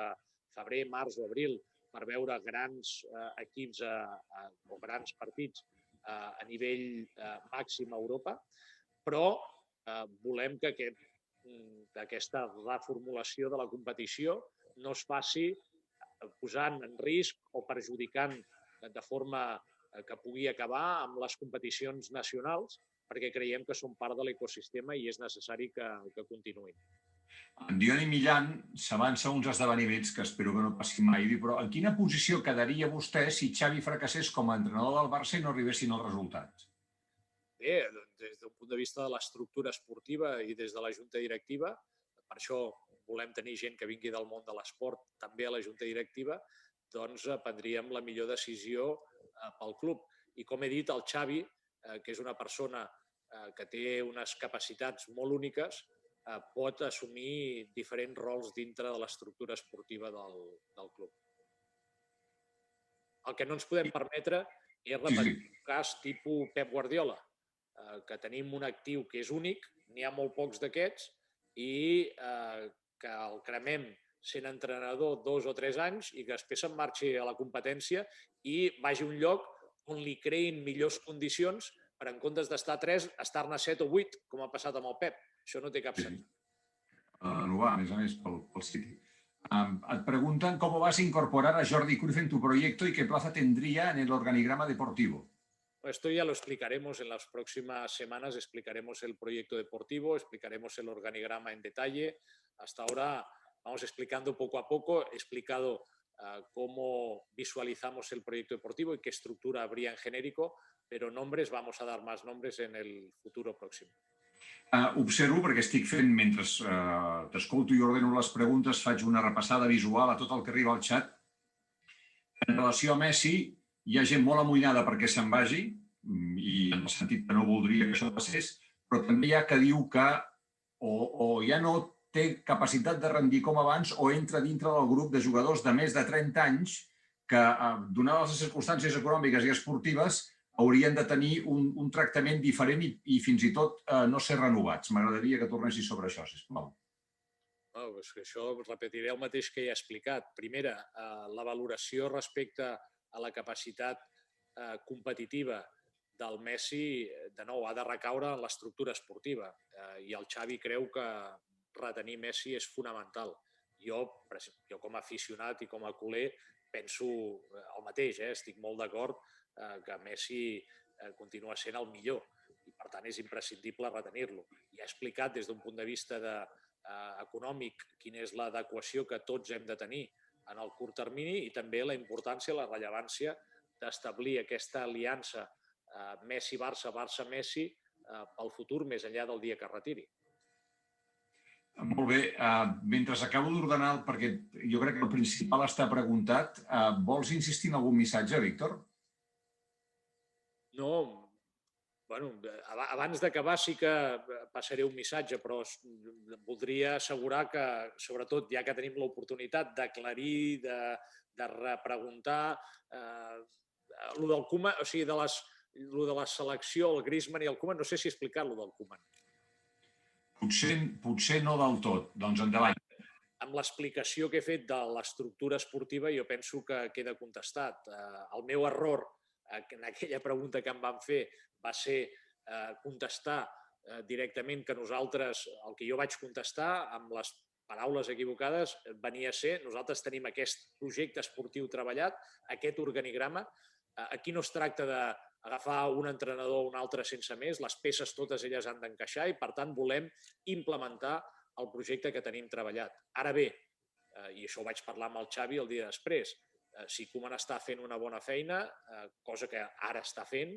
Speaker 2: febrer, març o abril per veure grans equips o grans partits a nivell màxim a Europa, però volem que aquesta reformulació de la competició no es faci posant en risc o perjudicant de forma que pugui acabar amb les competicions nacionals, perquè creiem que són part de l'ecosistema i és necessari que continuïn.
Speaker 1: En Dioni Millan s'avança uns esdeveniments que espero que no passin mai, però en quina posició quedaria vostè si Xavi fracassés com a entrenador del Barça i no arribessin els resultats?
Speaker 2: Bé, des d'un punt de vista de l'estructura esportiva i des de la junta directiva, per això volem tenir gent que vingui del món de l'esport també a la junta directiva, doncs prendríem la millor decisió pel club. I com he dit, el Xavi, que és una persona que té unes capacitats molt úniques, pot assumir diferents rols dintre de l'estructura esportiva del club. El que no ens podem permetre és repetir un cas tipus Pep Guardiola, que tenim un actiu que és únic, n'hi ha molt pocs d'aquests, i que el cremem sent entrenador 2 o 3 anys i que després se'n marxi a la competència i vagi a un lloc on li creïn millors condicions per, en comptes d'estar 3, estar-ne 7 o 8, com ha passat amb el Pep. Això no té cap sentit.
Speaker 1: Renovar, a més, pel City. Et preguntan cómo vas a incorporar a Jordi Cruyff en tu proyecto y qué plaza tendría en el organigrama deportivo.
Speaker 2: Esto ya lo explicaremos en las próximas semanas, explicaremos el proyecto deportivo, explicaremos el organigrama en detalle. Hasta ahora vamos explicando poco a poco, he explicado cómo visualizamos el proyecto deportivo y qué estructura habría en genérico, pero nombres, vamos a dar más nombres en el futuro próximo.
Speaker 1: Observo, perquè estic fent, mentre t'escolto i ordeno les preguntes, faig una repassada visual a tot el que arriba al xat. En relació a Messi, hi ha gent molt amoïnada perquè se'n vagi, i en el sentit que no voldria que això passés, però també hi ha que diu que o ja no té capacitat de rendir com abans o entra dintre del grup de jugadors de més de 30 anys que, donades les circumstàncies econòmiques i esportives, haurien de tenir un tractament diferent i fins i tot no ser renovats. M'agradaria que tornessis sobre això, sisplau.
Speaker 2: Això repetiré el mateix que ja he explicat. Primera, la valoració respecte a la capacitat competitiva del Messi, de nou, ha de recaure en l'estructura esportiva. I el Xavi creu que retenir Messi és fonamental. Jo, com a aficionat i com a culer, penso el mateix. Estic molt d'acord que Messi continua sent el millor i, per tant, és imprescindible retenir-lo. I ha explicat des d'un punt de vista econòmic quina és l'adequació que tots hem de tenir en el curt termini i també la importància, la rellevància d'establir aquesta aliança Messi-Barça, Barça-Messi pel futur més enllà del dia que es retiri.
Speaker 1: Molt bé. Mentre acabo d'ordenar, perquè jo crec que el principal està preguntat, vols insistir en algun missatge, Víctor?
Speaker 2: No, bueno, abans d'acabar sí que passaré un missatge, però voldria assegurar que, sobretot, ja que tenim l'oportunitat d'aclarir, de repreguntar, el del Koeman, o sigui, de la selecció, el Griezmann i el Koeman, no sé si he explicat el del Koeman.
Speaker 1: Potser no del tot, doncs endavant.
Speaker 2: Amb l'explicació que he fet de l'estructura esportiva jo penso que queda contestat. El meu error en aquella pregunta que em van fer va ser contestar directament que nosaltres, el que jo vaig contestar amb les paraules equivocades, venia a ser nosaltres tenim aquest projecte esportiu treballat, aquest organigrama. Aquí no es tracta d'agafar un entrenador o un altre sense més, les peces totes elles han d'encaixar i, per tant, volem implementar el projecte que tenim treballat. Ara bé, i això ho vaig parlar amb el Xavi el dia després, si Koeman està fent una bona feina, cosa que ara està fent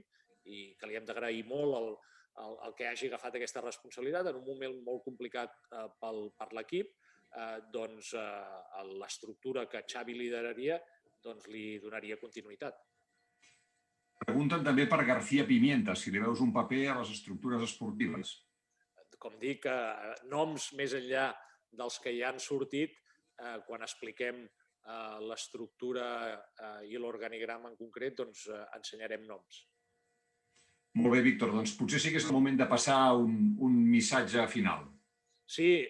Speaker 2: i que li hem d'agrair molt el que hagi agafat aquesta responsabilitat en un moment molt complicat per l'equip, doncs l'estructura que Xavi lideraria li donaria continuïtat.
Speaker 1: Pregunten també per García Pimienta, si li veus un paper a les estructures esportives.
Speaker 2: Com dic, noms més enllà dels que ja han sortit, quan expliquem l'estructura i l'organigrama en concret, doncs ensenyarem noms.
Speaker 1: Molt bé, Víctor, doncs potser sí que és el moment de passar un missatge final.
Speaker 2: Sí,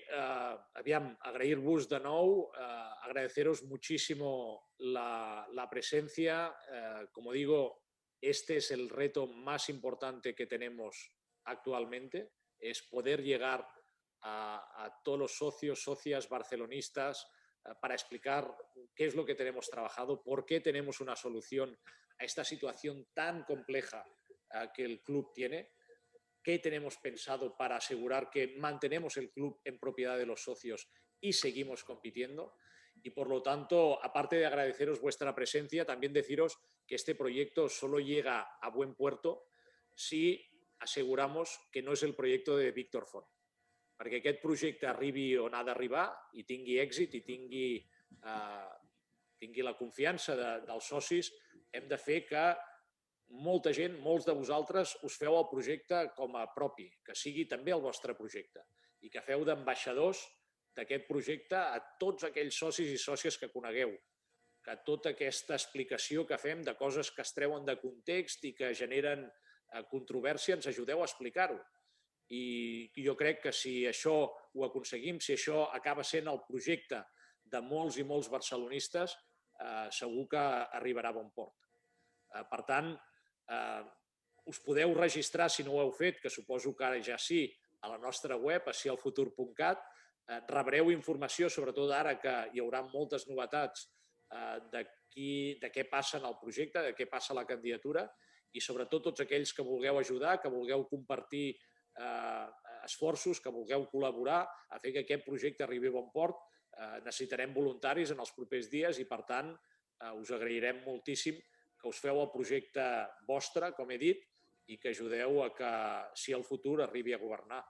Speaker 2: aviam, agrair-vos de nou, agradeceros muchísimo la presencia. Como digo, este es el reto más importante que tenemos actualmente, es poder llegar a todos los socios, socias barcelonistas para explicar qué es lo que tenemos trabajado, por qué tenemos una solución a esta situación tan compleja que el club tiene. ¿Qué tenemos pensado para asegurar que mantenemos el club en propiedad de los socios y seguimos compitiendo? Y por lo tanto, aparte de agradeceros vuestra presencia, también deciros que este proyecto solo llega a buen puerto si aseguramos que no és el projecte de Víctor Font. Perquè aquest projecte arribi on ha d'arribar i tingui èxit i tingui la confiança dels socis, hem de fer que molta gent, molts de vosaltres, us feu el projecte com a propi, que sigui també el vostre projecte i que feu d'ambaixadors d'aquest projecte a tots aquells socis i sòcies que conegueu, que tota aquesta explicació que fem de coses que es treuen de context i que generen controvèrsia ens ajudeu a explicar-ho. I jo crec que si això ho aconseguim, si això acaba sent el projecte de molts i molts barcelonistes, segur que arribarà a bon port. Per tant, us podeu registrar, si no ho heu fet, que suposo que ara ja sí, a la nostra web, acialfutur.cat. Rebreu informació, sobretot ara que hi haurà moltes novetats de què passa en el projecte, de què passa a la candidatura i sobretot tots aquells que vulgueu ajudar, que vulgueu compartir esforços, que vulgueu col·laborar a fer que aquest projecte arribi a bon port. Necessitarem voluntaris en els propers dies i, per tant, us agrairem moltíssim que us feu el projecte vostre, com he dit, i que ajudeu a que, si el futur arribi a governar.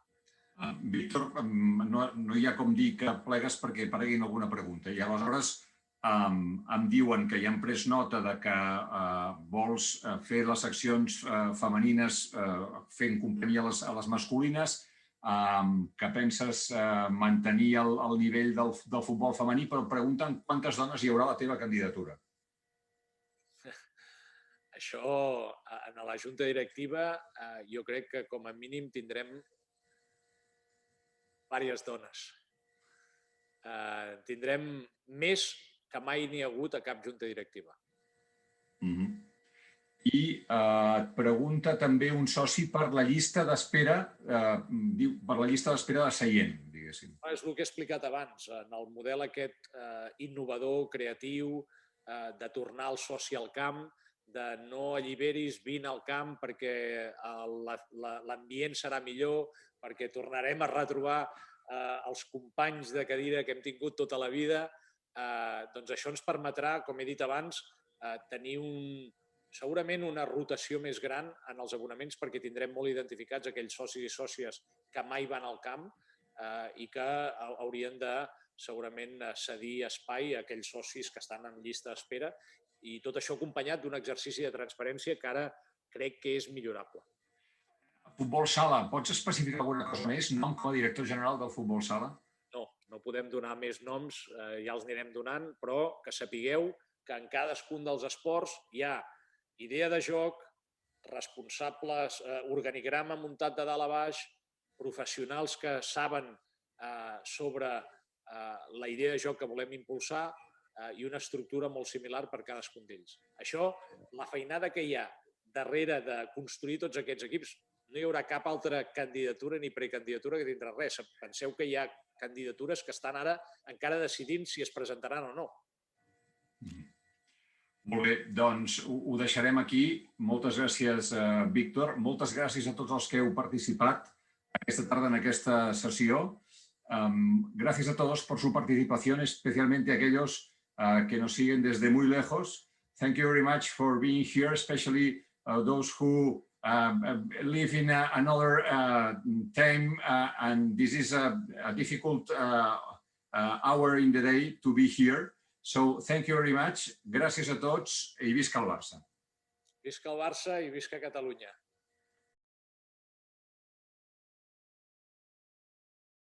Speaker 1: Víctor, no hi ha com dir que plegues perquè apareguin alguna pregunta. I aleshores em diuen que ja han pres nota de que vols fer les seccions femenines fent companyia a les masculines, que penses mantenir el nivell del futbol femení, però pregunten quantes dones hi haurà a la teva candidatura.
Speaker 2: Això, en la junta directiva, jo crec que com a mínim tindrem diverses dones. Tindrem més que mai n'hi ha hagut a cap junta directiva.
Speaker 1: I et pregunta també un soci per la llista d'espera, per la llista d'espera de seient, diguéssim.
Speaker 2: És el que he explicat abans, en el model aquest innovador, creatiu, de tornar el soci al camp, de no alliberis, vine al camp perquè l'ambient serà millor, perquè tornarem a retrobar els companys de cadira que hem tingut tota la vida. Doncs això ens permetrà, com he dit abans, tenir segurament una rotació més gran en els abonaments perquè tindrem molt identificats aquells socis i sòcies que mai van al camp i que haurien de segurament cedir espai a aquells socis que estan en llista d'espera i tot això acompanyat d'un exercici de transparència que ara crec que és millorable.
Speaker 1: Futbol sala, pots especificar alguna cosa més? Nom com a director general del futbol sala?
Speaker 2: No podem donar més noms, ja els anirem donant, però que sapigueu que en cadascun dels esports hi ha idea de joc, responsables, organigrama muntat de dalt a baix, professionals que saben sobre la idea de joc que volem impulsar i una estructura molt similar per cadascun d'ells. Això, la feinada que hi ha darrere de construir tots aquests equips, no hi haurà cap altra candidatura ni precandidatura que tindrà res. Penseu que hi ha candidatures que estan ara encara decidint si es presentaran o no.
Speaker 1: Molt bé, doncs ho deixarem aquí. Moltes gràcies, Víctor. Moltes gràcies a tots els que heu participat aquesta tarda en aquesta sessió. Gracias a todos por su participación, especialmente a aquellos que nos siguen desde muy lejos. Thank you very much for being here, especially those who live in another time, and this is a difficult hour in the day to be here. So thank you very much. Gràcies a tots i visca el Barça.
Speaker 2: Visca el Barça i visca Catalunya.